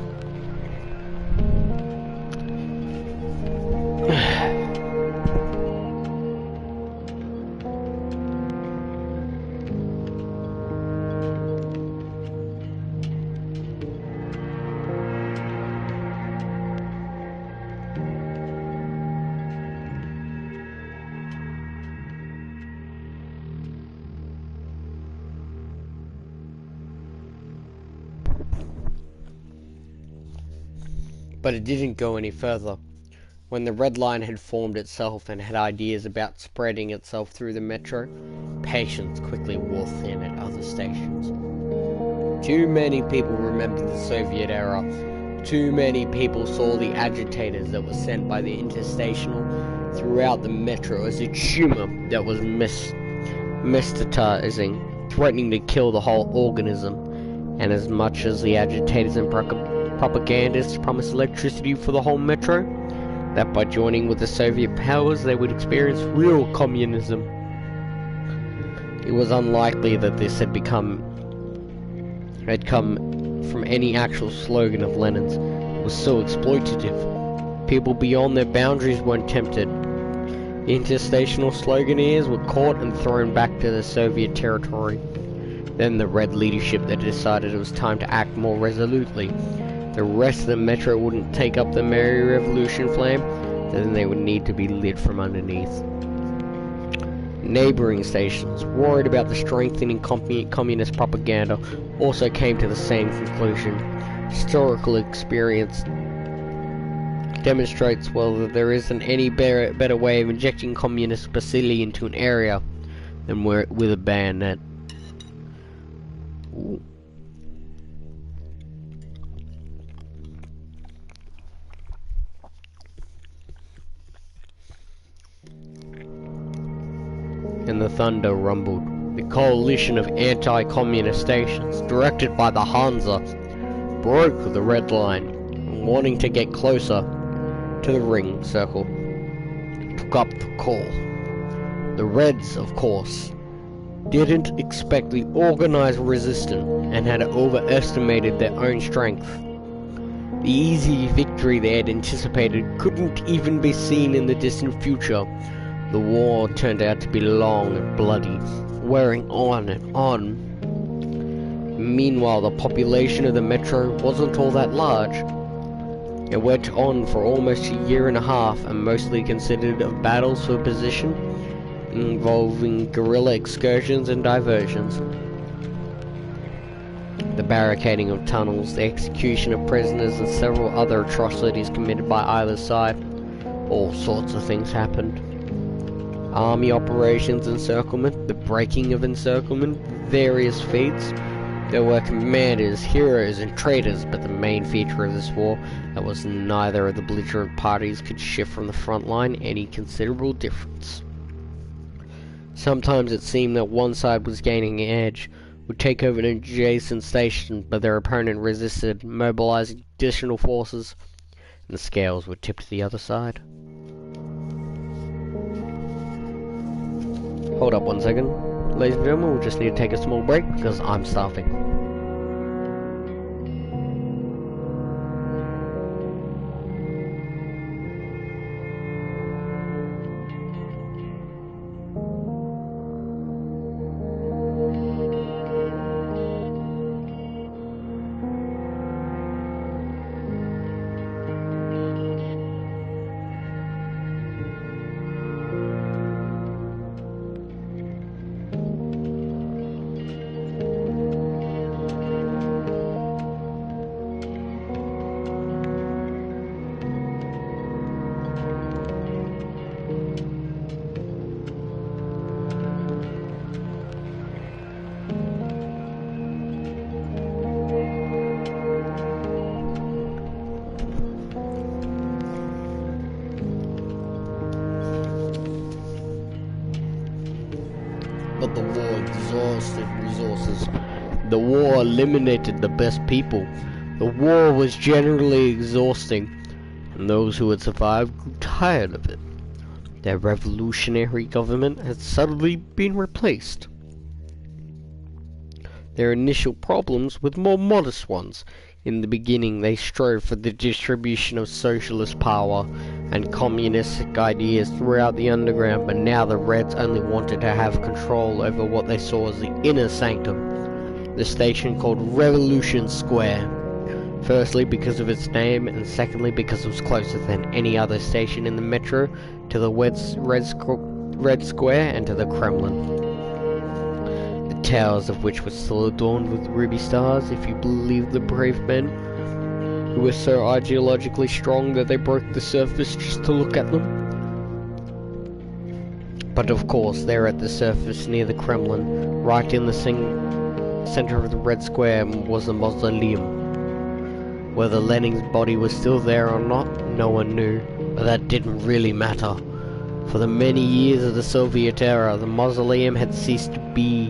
Speaker 1: But it didn't go any further. When the red line had formed itself and had ideas about spreading itself through the metro, patience quickly wore thin at other stations. Too many people remembered the Soviet era. Too many people saw the agitators that were sent by the interstational throughout the metro as a tumor that was metastasizing, threatening to kill the whole organism. And as much as the agitators and propagandists promised electricity for the whole metro, that by joining with the Soviet powers they would experience real communism, it was unlikely that this had come from any actual slogan of Lenin's. It was so exploitative. People beyond their boundaries weren't tempted. The interstational sloganeers were caught and thrown back to the Soviet territory. Then the Red leadership that decided it was time to act more resolutely. The rest of the metro wouldn't take up the merry revolution flame, then they would need to be lit from underneath. Neighboring stations, worried about the strengthening communist propaganda, also came to the same conclusion. Historical experience demonstrates, well, that there isn't any better way of injecting communist bacilli into an area than with a bayonet. Ooh. And the thunder rumbled. The coalition of anti-communist stations, directed by the Hansa, broke the red line, wanting to get closer to the ring circle. Took up the call. The Reds, of course, didn't expect the organized resistance and had overestimated their own strength. The easy victory they had anticipated couldn't even be seen in the distant future. The war turned out to be long and bloody, wearing on and on. Meanwhile, the population of the metro wasn't all that large. It went on for almost a year and a half and mostly consisted of battles for position, involving guerrilla excursions and diversions. The barricading of tunnels, the execution of prisoners, and several other atrocities committed by either side. All sorts of things happened. Army operations, encirclement, the breaking of encirclement, various feats. There were commanders, heroes, and traitors, but the main feature of this war, that was neither of the belligerent parties could shift from the front line any considerable difference. Sometimes it seemed that one side was gaining an edge, would take over an adjacent station, but their opponent resisted, mobilizing additional forces, and the scales would tip to the other side. Hold up one second, ladies and gentlemen, we'll just need to take a small break because I'm starving. But the war exhausted resources. The war eliminated the best people. The war was generally exhausting, and those who had survived grew tired of it. Their revolutionary government had suddenly been replaced. Their initial problems with more modest ones. In the beginning, they strove for the distribution of socialist power and communistic ideas throughout the underground, but now the Reds only wanted to have control over what they saw as the inner sanctum, the station called Revolution Square. Firstly, because of its name, and secondly, because it was closer than any other station in the metro to the Red Square and to the Kremlin. The towers of which were still adorned with ruby stars, if you believe the brave men who were so ideologically strong that they broke the surface just to look at them. But of course, there at the surface near the Kremlin, right in the center of the Red Square, was the mausoleum. Whether Lenin's body was still there or not, no one knew, but that didn't really matter. For the many years of the Soviet era, the mausoleum had ceased to be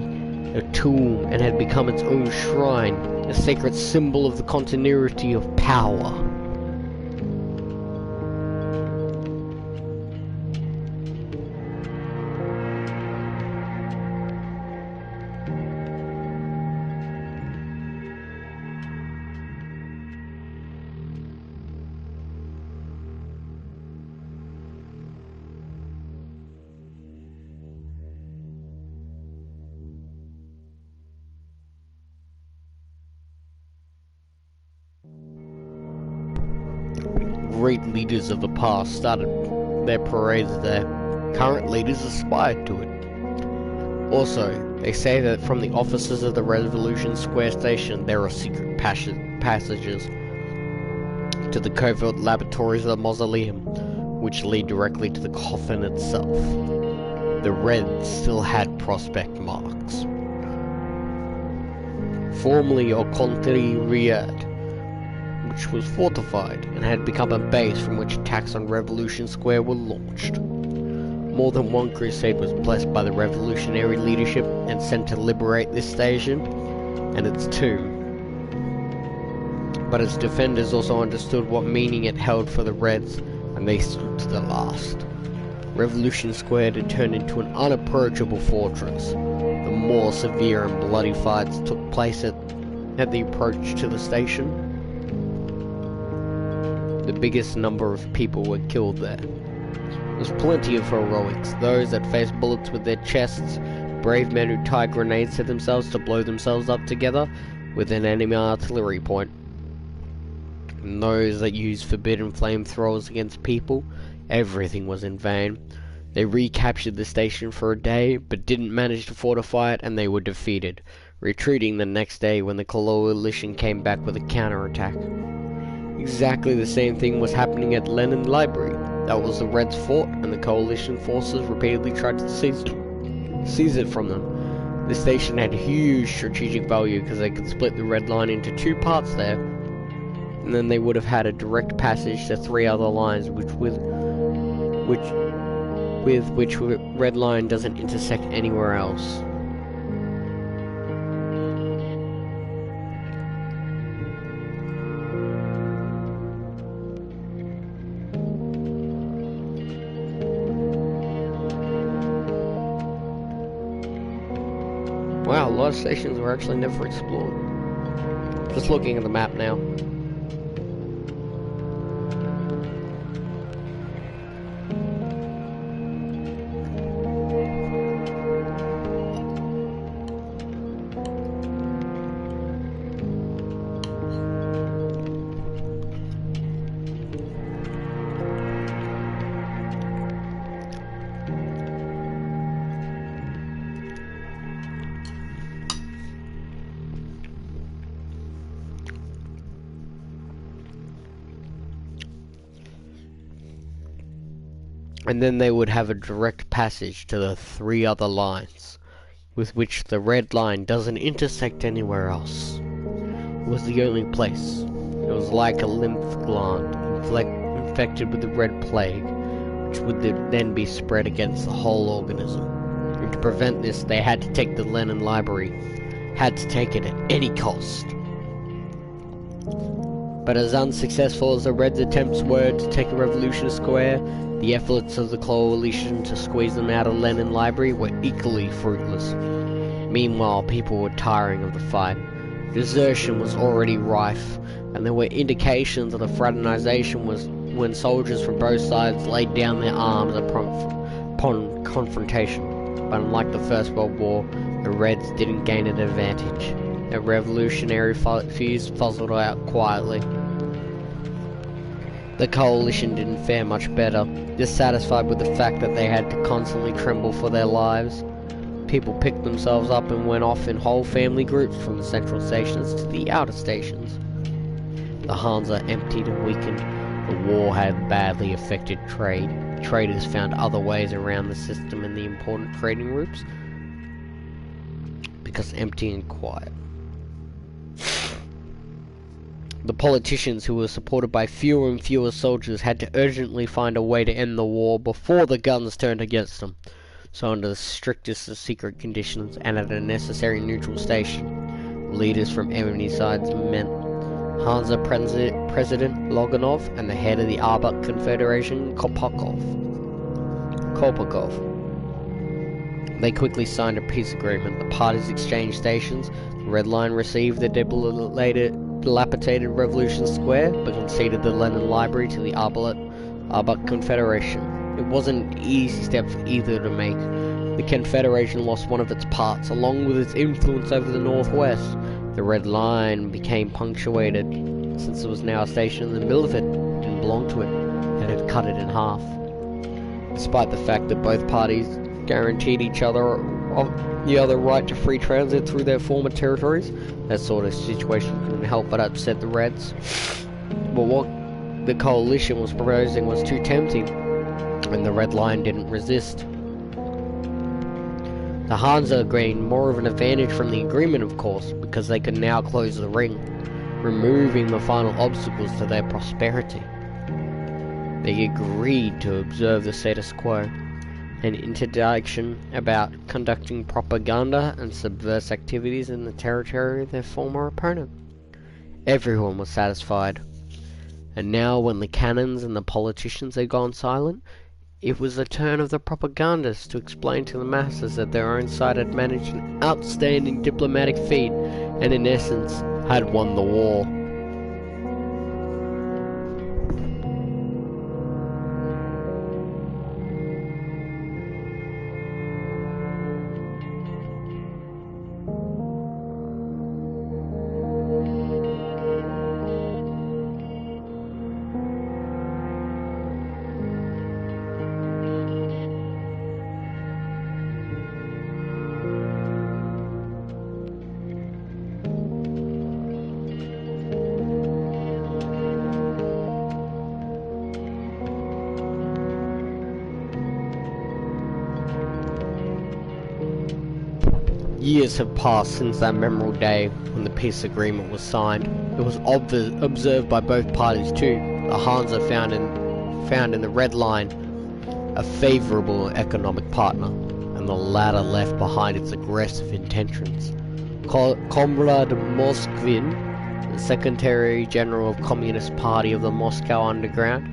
Speaker 1: a tomb and had become its own shrine, a sacred symbol of the continuity of power. Great leaders of the past started their parades there. Current leaders aspired to it. Also, they say that from the offices of the Revolution Square station there are secret passages to the covert laboratories of the mausoleum, which lead directly to the coffin itself. The Reds still had prospect marks. Formerly Okontri Riyadh, which was fortified and had become a base from which attacks on Revolution Square were launched. More than one crusade was blessed by the revolutionary leadership and sent to liberate this station and its tomb. But its defenders also understood what meaning it held for the Reds, and they stood to the last. Revolution Square had turned into an unapproachable fortress. The more severe and bloody fights took place at the approach to the station. The biggest number of people were killed there. There was plenty of heroics, those that faced bullets with their chests, brave men who tied grenades to themselves to blow themselves up together with an enemy artillery point, and those that used forbidden flamethrowers against people. Everything was in vain. They recaptured the station for a day, but didn't manage to fortify it, and they were defeated, retreating the next day when the coalition came back with a counterattack. Exactly the same thing was happening at Lenin Library. That was the Reds' fort, and the coalition forces repeatedly tried to seize it from them. The station had huge strategic value because they could split the Red Line into two parts there, and then they would have had a direct passage to three other lines, which Red Line doesn't intersect anywhere else. Wow, a lot of stations were actually never explored. Just looking at the map now. And then they would have a direct passage to the three other lines, with which the Red Line doesn't intersect anywhere else. It was the only place. It was like a lymph gland infected with the Red Plague, which would then be spread against the whole organism. And to prevent this, they had to take the Lenin Library. Had to take it at any cost. But as unsuccessful as the Reds' attempts were to take a revolution square, the efforts of the coalition to squeeze them out of Lenin Library were equally fruitless. Meanwhile, people were tiring of the fight. Desertion was already rife, and there were indications of the fraternization was when soldiers from both sides laid down their arms upon confrontation. But unlike the First World War, the Reds didn't gain an advantage. A revolutionary fuse fizzled out quietly. The coalition didn't fare much better, dissatisfied with the fact that they had to constantly tremble for their lives. People picked themselves up and went off in whole family groups from the central stations to the outer stations. The Hansa emptied and weakened. The war had badly affected trade. Traders found other ways around the system in the important trading routes because empty and quiet. The politicians, who were supported by fewer and fewer soldiers, had to urgently find a way to end the war before the guns turned against them. So under the strictest of secret conditions and at a necessary neutral station, leaders from enemy sides met. Hansa President Loganov and the head of the Arbat Confederation, Kolpakov. They quickly signed a peace agreement. The parties exchanged stations. The Red Line received the dilapidated Revolution Square, but conceded the Lenin Library to the Arbat Confederation. It wasn't an easy step for either to make. The Confederation lost one of its parts, along with its influence over the Northwest. The Red Line became punctuated, since it was now a station in the middle of it, didn't belong to it, and had cut it in half. Despite the fact that both parties guaranteed each other the other right to free transit through their former territories, that sort of situation couldn't help but upset the Reds. But what the coalition was proposing was too tempting, and the Red Line didn't resist. The Hansa gained more of an advantage from the agreement, of course, because they could now close the ring, removing the final obstacles to their prosperity. They agreed to observe the status quo, an interdiction about conducting propaganda and subversive activities in the territory of their former opponent. Everyone was satisfied. And now, when the cannons and the politicians had gone silent, it was the turn of the propagandists to explain to the masses that their own side had managed an outstanding diplomatic feat and, in essence, had won the war. Years have passed since that memorable day when the peace agreement was signed. It was observed by both parties too. The Hansa found in the Red Line a favourable economic partner, and the latter left behind its aggressive intentions. Comrade Moskvin, the Secretary General of Communist Party of the Moscow Underground,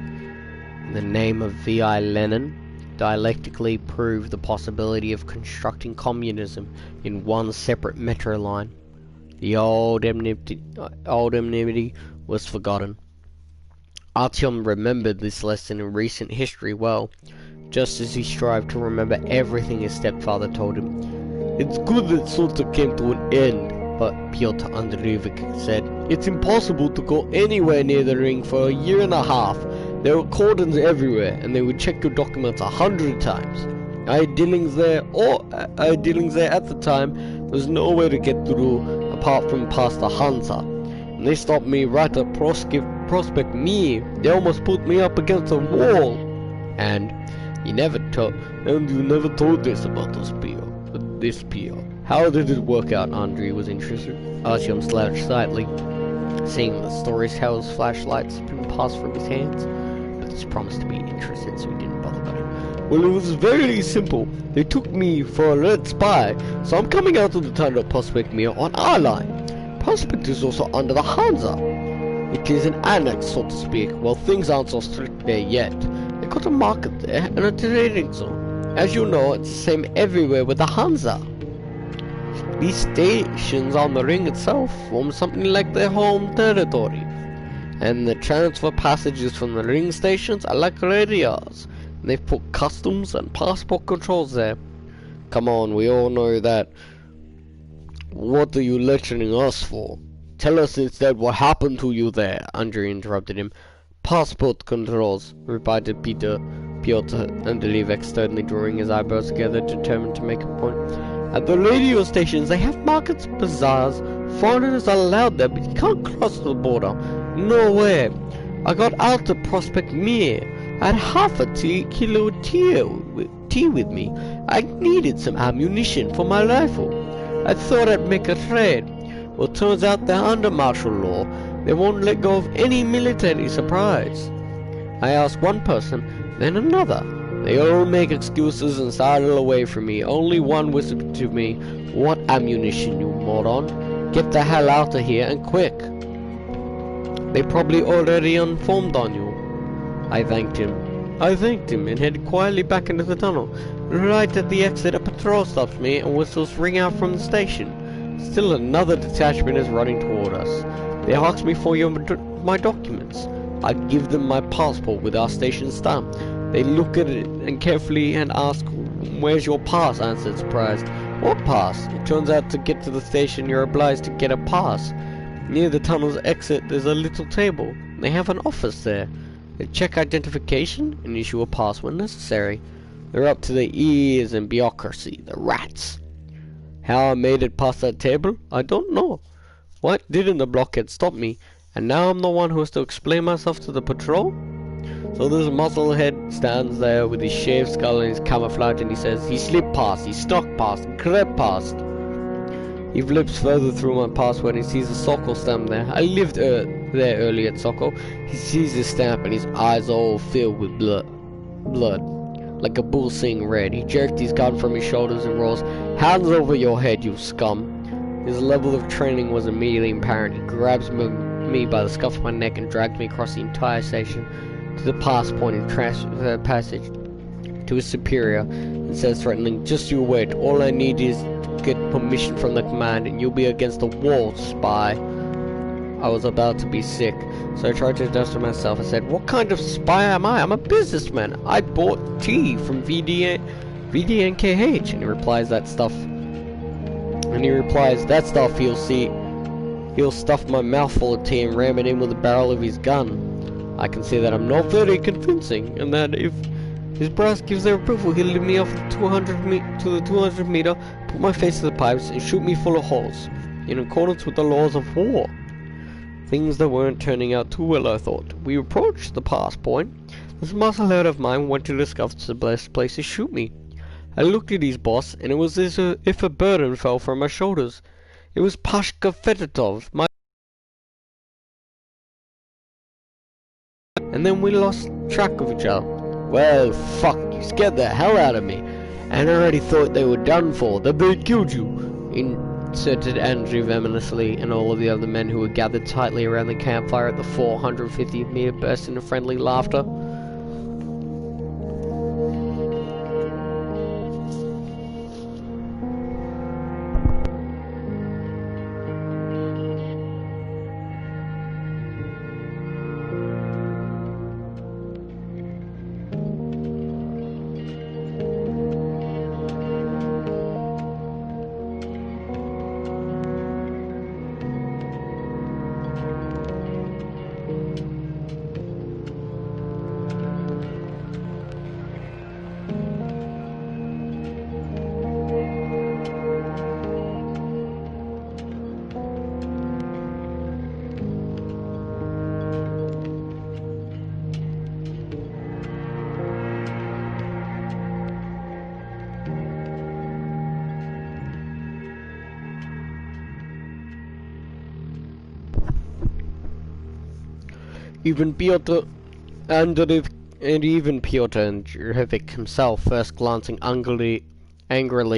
Speaker 1: in the name of V.I. Lenin, dialectically proved the possibility of constructing communism in one separate metro line. The old enmity was forgotten. Artyom remembered this lesson in recent history well, just as he strived to remember everything his stepfather told him. "It's good that Sulta came to an end," but Pyotr Andreevich said, "It's impossible to go anywhere near the ring for a year and a half. There were cordons everywhere, and they would check your documents 100 times. I had dealings there at the time. There was nowhere to get through apart from past the Hansa. And they stopped me right at Prospect Me. They almost put me up against a wall. And you never told us about this PO. How did it work out?" Andrei was interested. Artyom slouched slightly, seeing the storyteller's flashlights had been passed from his hands. He promised to be interested, so he didn't bother about it. "Well, it was very simple. They took me for a red spy, so I'm coming out of the town of Prospect Mir on our line. Prospect is also under the Hansa. It is an annex, so to speak. Well, things aren't so strict there yet. They got a market there and a trading zone. As you know, it's the same everywhere with the Hansa. These stations on the ring itself form something like their home territory. And the transfer passages from the ring stations are like radios. And they've put customs and passport controls there. Come on, we all know that. What are you lecturing us for? Tell us instead what happened to you there, Andrei interrupted him. Passport controls, replied Piotr Andreevich, sternly drawing his eyebrows together, determined to make a point. At the radio stations, they have markets, bazaars. Foreigners are allowed there, but you can't cross the border. Nowhere. I got out to Prospect Mir. I had half a kilo of tea with me. I needed some ammunition for my rifle. I thought I'd make a trade. Well, turns out they're under martial law. They won't let go of any military surprise. I asked one person, then another. They all make excuses and sidle away from me. Only one whispered to me, "What ammunition, you moron? Get the hell out of here and quick." They probably already informed on you. I thanked him and headed quietly back into the tunnel. Right at the exit, a patrol stops me and whistles ring out from the station. Still another detachment is running toward us. They ask me for my documents. I give them my passport with our station stamp. They look at it and carefully and ask, "Where's your pass?" I answered, surprised. "What pass?" It turns out to get to the station you're obliged to get a pass. Near the tunnel's exit there's a little table. They have an office there. They check identification and issue a pass when necessary. They're up to their ears in bureaucracy, the rats. How I made it past that table, I don't know. What didn't the blockhead stop me, and now I'm the one who has to explain myself to the patrol? So this musclehead stands there with his shaved skull and his camouflage, and he says, "He slipped past, he snuck past, crept past." He flips further through my password and sees a Sokol stamp there. I lived there early at Sokol. He sees the stamp and his eyes all filled with blood. Like a bull seeing red. He jerked his gun from his shoulders and roars, "Hands over your head, you scum." His level of training was immediately apparent. He grabs me by the scuff of my neck and drags me across the entire station to the pass point and passage to his superior and says threateningly, "Just you wait. All I need is to get permission from the command and you'll be against the wall, spy." I was about to be sick, so I tried to justify myself. I said, "What kind of spy am I? I'm a businessman. I bought tea from VDNKH." And he replies, "That stuff he'll see. He'll stuff my mouth full of tea and ram it in with the barrel of his gun. I can see that I'm not very convincing, and that if his brass gives their approval, he'll lead me off to the 200 meter, put my face to the pipes, and shoot me full of holes, in accordance with the laws of war." Things that weren't turning out too well, I thought. We approached the pass point. This musclehead of mine went to discover the best place to shoot me. I looked at his boss, and it was as if a burden fell from my shoulders. It was Pashka Fedotov, and then we lost track of each other. "Well, fuck, you scared the hell out of me, and I already thought they were done for, that they'd killed you," inserted Andrew venomously, and all of the other men who were gathered tightly around the campfire at the 450th meter burst into friendly laughter. Even Piotr Andreevich himself, first glancing angrily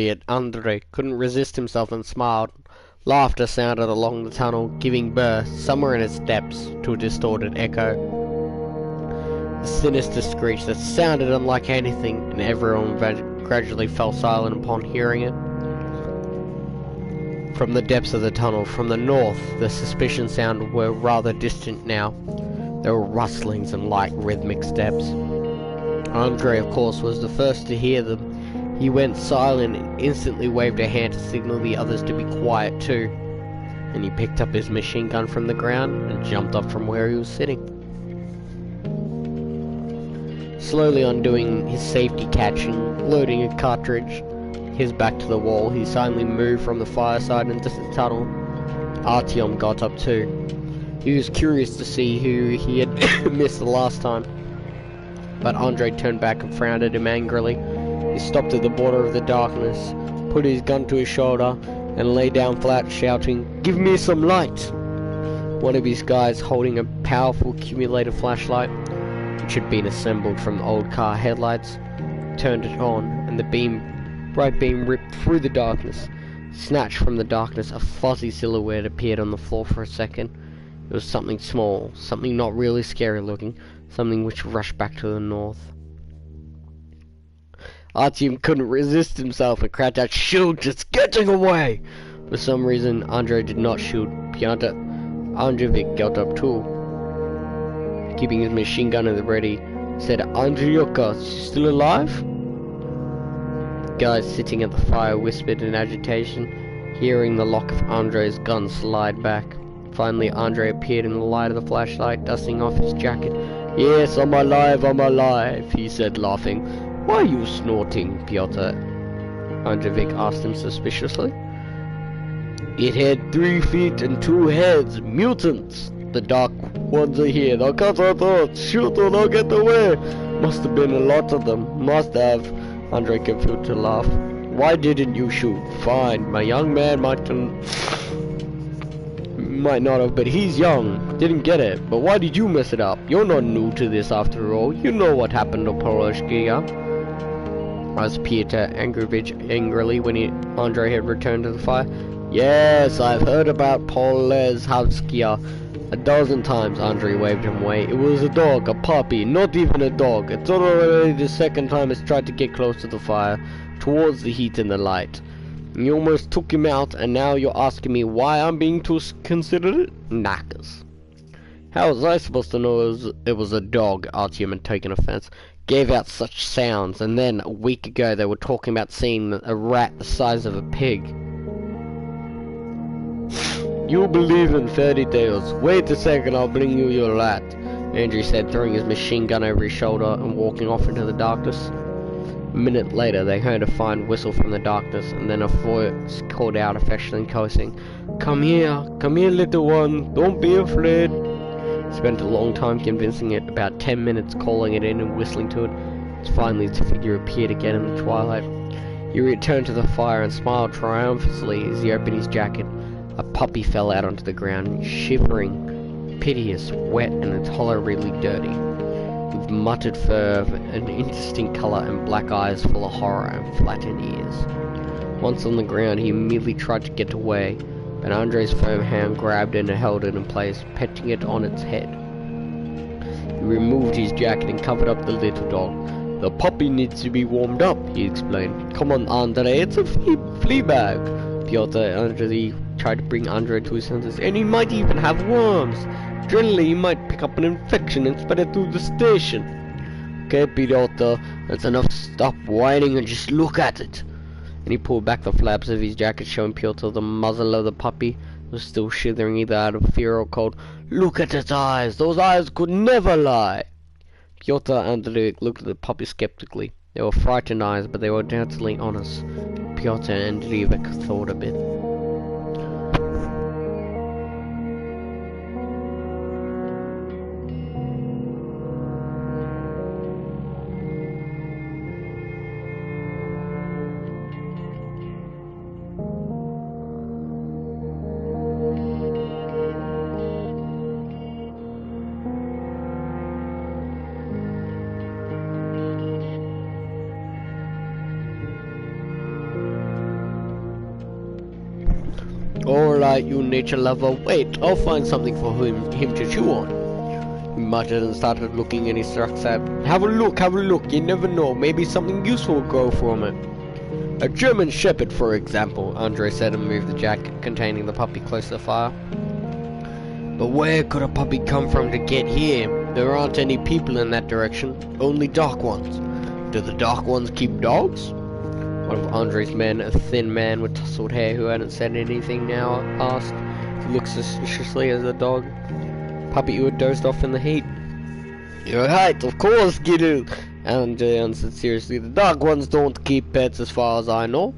Speaker 1: at Andrei, couldn't resist himself and smiled. Laughter sounded along the tunnel, giving birth, somewhere in its depths, to a distorted echo. A sinister screech that sounded unlike anything, and everyone gradually fell silent upon hearing it. From the depths of the tunnel, from the north, the suspicion sounds were rather distant now. There were rustlings and light rhythmic steps. Andre, of course, was the first to hear them. He went silent and instantly waved a hand to signal the others to be quiet too. And he picked up his machine gun from the ground and jumped up from where he was sitting. Slowly undoing his safety catching, loading a cartridge, his back to the wall, he silently moved from the fireside into the tunnel. Artyom got up too. He was curious to see who he had missed the last time. But Andre turned back and frowned at him angrily. He stopped at the border of the darkness, put his gun to his shoulder, and lay down flat, shouting, "Give me some light!" One of his guys, holding a powerful accumulator flashlight, which had been assembled from old car headlights, turned it on, and the bright beam ripped through the darkness. Snatched from the darkness, a fuzzy silhouette appeared on the floor for a second. It was something small, something not really scary looking, something which rushed back to the north. Artyom couldn't resist himself and cried out, "Shoot, it's getting away!" For some reason, Andre did not shoot. Pyotr Andreevich got up too, keeping his machine gun at the ready, said, "Andreyuka, still alive?" The guy sitting at the fire whispered in agitation, hearing the lock of Andre's gun slide back. Finally, Andre appeared in the light of the flashlight, dusting off his jacket. "Yes, I'm alive, he said, laughing. "Why are you snorting, Pyotr?" Andreevich asked him suspiciously. "It had 3 feet and 2 heads, mutants. The dark ones are here, they'll cut our throats. Shoot or they'll get away. Must have been a lot of them, must have." Andre continued to laugh. "Why didn't you shoot? Fine, my young man might not have, but he's young, didn't get it. But why did you mess it up? You're not new to this after all. You know what happened to Poroshkia," asked Pyotr Andreevich angrily when Andre had returned to the fire. "Yes, I've heard about Polezhavskia a dozen times," Andre waved him away. "It was a dog, a puppy, not even a dog. It's already the second time it's tried to get close to the fire, towards the heat and the light. You almost took him out, and now you're asking me why I'm being too considerate? Knackers." "How was I supposed to know it was a dog?" Artyom had taken offense. "Gave out such sounds, and then a week ago they were talking about seeing a rat the size of a pig." "You believe in fairy tales. Wait a second, I'll bring you your rat," Andrew said, throwing his machine gun over his shoulder and walking off into the darkness. A minute later, they heard a fine whistle from the darkness, and then a voice called out affectionately, coaxing, come here, little one, don't be afraid." Spent a long time convincing it, about 10 minutes calling it in and whistling to it. Finally, its figure appeared again in the twilight. He returned to the fire and smiled triumphantly as he opened his jacket. A puppy fell out onto the ground, shivering, piteous, wet, and intolerably dirty, with muttered fur, an indistinct colour, and black eyes full of horror and flattened ears. Once on the ground, he immediately tried to get away, but Andre's firm hand grabbed it and held it in place, petting it on its head. He removed his jacket and covered up the little dog. "The puppy needs to be warmed up," he explained. "Come on, Andre, it's a flea bag." Pyotr Andrei tried to bring Andre to his senses. "And he might even have worms. Generally, he might pick up an infection and spread it through the station." "Okay, Pyotr, that's enough. Stop whining and just look at it." And he pulled back the flaps of his jacket, showing Pyotr the muzzle of the puppy. It was still shivering either out of fear or cold. "Look at its eyes. Those eyes could never lie." Pyotr Andreevich looked at the puppy skeptically. They were frightened eyes, but they were doubtfully honest. Pyotr Andreevich thought a bit. Alright, you nature lover, wait, I'll find something for him to chew on. He muttered and started looking in his rucksack. Have a look, you never know, maybe something useful will grow from it. A German Shepherd, for example, Andre said and moved the jacket containing the puppy close to the fire. But where could a puppy come from to get here? There aren't any people in that direction, only dark ones. Do the dark ones keep dogs? One of Andre's men, a thin man with tousled hair who hadn't said anything now, asked. He looked suspiciously at the dog. Puppy who had dozed off in the heat. You're right, of course, Giddu. Andre answered seriously. The dark ones don't keep pets as far as I know.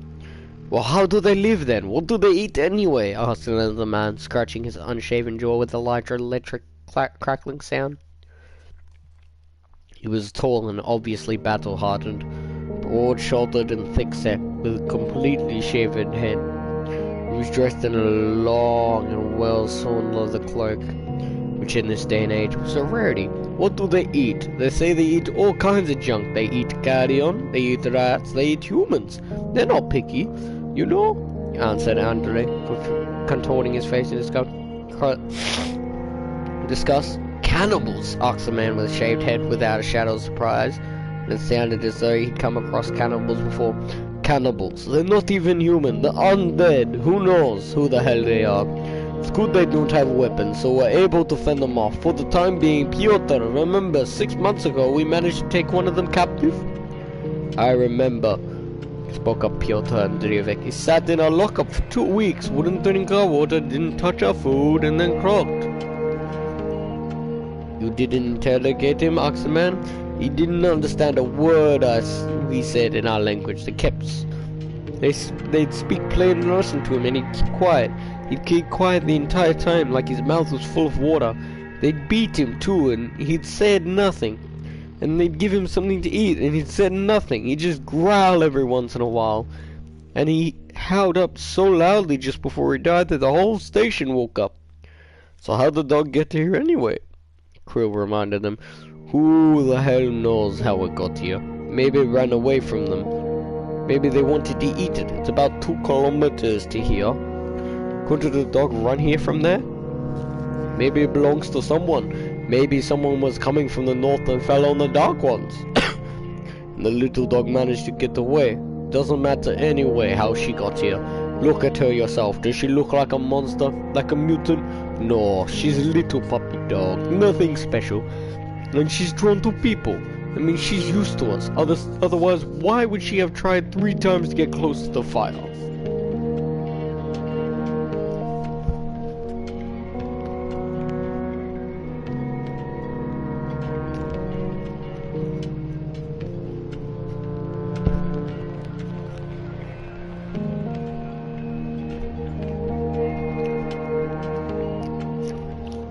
Speaker 1: Well, how do they live then? What do they eat anyway? Asked another man, scratching his unshaven jaw with a lighter electric crackling sound. He was tall and obviously battle-hardened, broad-shouldered and thick-set, with a completely shaven head. He was dressed in a long and well-sewn leather cloak, which in this day and age was a rarity. What do they eat? They say they eat all kinds of junk. They eat carrion, they eat rats, they eat humans. They're not picky, you know, answered Andre, contorting his face in disgust. Cannibals, asked the man with a shaved head without a shadow of surprise. And it sounded as though he'd come across cannibals before. Cannibals, they're not even human, they're undead. Who knows who the hell they are? It's good they don't have weapons, so we're able to fend them off. For the time being, Piotr, remember, 6 months ago we managed to take one of them captive? I remember, spoke up Piotr Andreevich. He sat in our lockup for 2 weeks, wouldn't drink our water, didn't touch our food, and then croaked. You didn't interrogate him, asked the man. He didn't understand a word we said in our language. They'd speak plain Russian to him, and he'd keep quiet. He'd keep quiet the entire time, like his mouth was full of water. They'd beat him too, and he'd said nothing. And they'd give him something to eat, and he'd said nothing. He'd just growl every once in a while. And he howled up so loudly just before he died that the whole station woke up. So how'd the dog get here anyway? Krill reminded them. Who the hell knows how it got here? Maybe it ran away from them. Maybe they wanted to eat it. It's about 2 kilometers to here. Couldn't the dog run here from there? Maybe it belongs to someone. Maybe someone was coming from the north and fell on the dark ones. And the little dog managed to get away. Doesn't matter anyway how she got here. Look at her yourself. Does she look like a monster? Like a mutant? No, she's a little puppy dog. Nothing special. And she's drawn to people. I mean, she's used to us. Otherwise, why would she have tried 3 times to get close to the fire?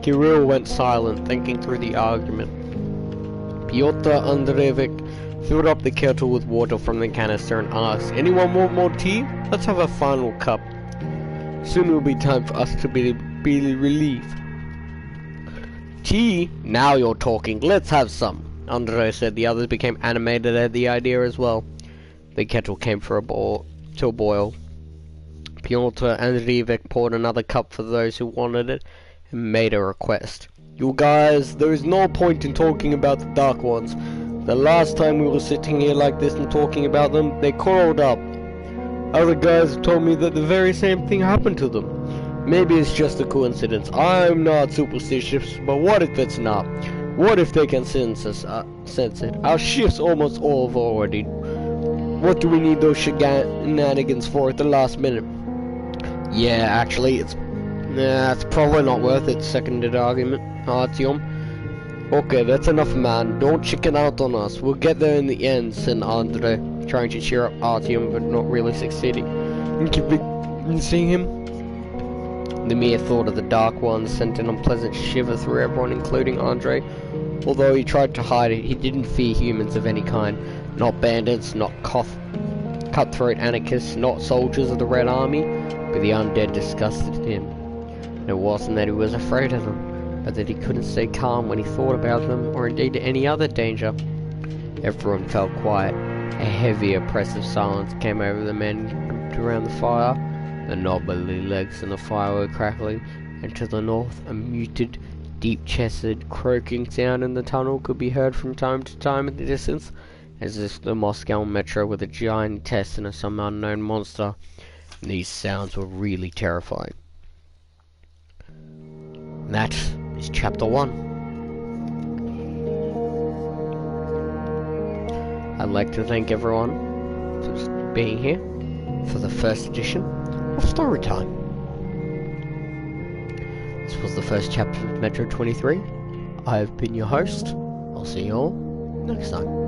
Speaker 1: Kirill went silent, thinking through the argument. Piotr Andreevich filled up the kettle with water from the canister and asked, Anyone want more tea? Let's have a final cup. Soon it will be time for us to be relieved. Tea? Now you're talking. Let's have some. Andre said. The others became animated at the idea as well. The kettle came to a boil. Piotr Andreevich poured another cup for those who wanted it and made a request. You guys, there is no point in talking about the Dark Ones. The last time we were sitting here like this and talking about them, they crawled up. Other guys told me that the very same thing happened to them. Maybe it's just a coincidence. I'm not superstitious, but what if it's not? What if they can sense it? Our shifts almost all over already. What do we need those shenanigans for at the last minute? Yeah, actually, it's probably not worth it, seconded argument, Artyom. Okay, that's enough, man. Don't chicken out on us. We'll get there in the end, said Andre, trying to cheer up Artyom, but not really succeeding. And convincing him. The mere thought of the Dark Ones sent an unpleasant shiver through everyone, including Andre. Although he tried to hide it, he didn't fear humans of any kind. Not bandits, not cutthroat anarchists, not soldiers of the Red Army, but the undead disgusted him. And it wasn't that he was afraid of them, but that he couldn't stay calm when he thought about them, or indeed any other danger. Everyone felt quiet. A heavy, oppressive silence came over the men grouped around the fire. The knobbly legs in the fire were crackling, and to the north a muted, deep-chested, croaking sound in the tunnel could be heard from time to time in the distance, as if the Moscow metro were the giant intestine of some unknown monster. And these sounds were really terrifying. And that is Chapter 1. I'd like to thank everyone for being here for the first edition of Storytime. This was the first chapter of Metro 23. I've been your host. I'll see you all next time.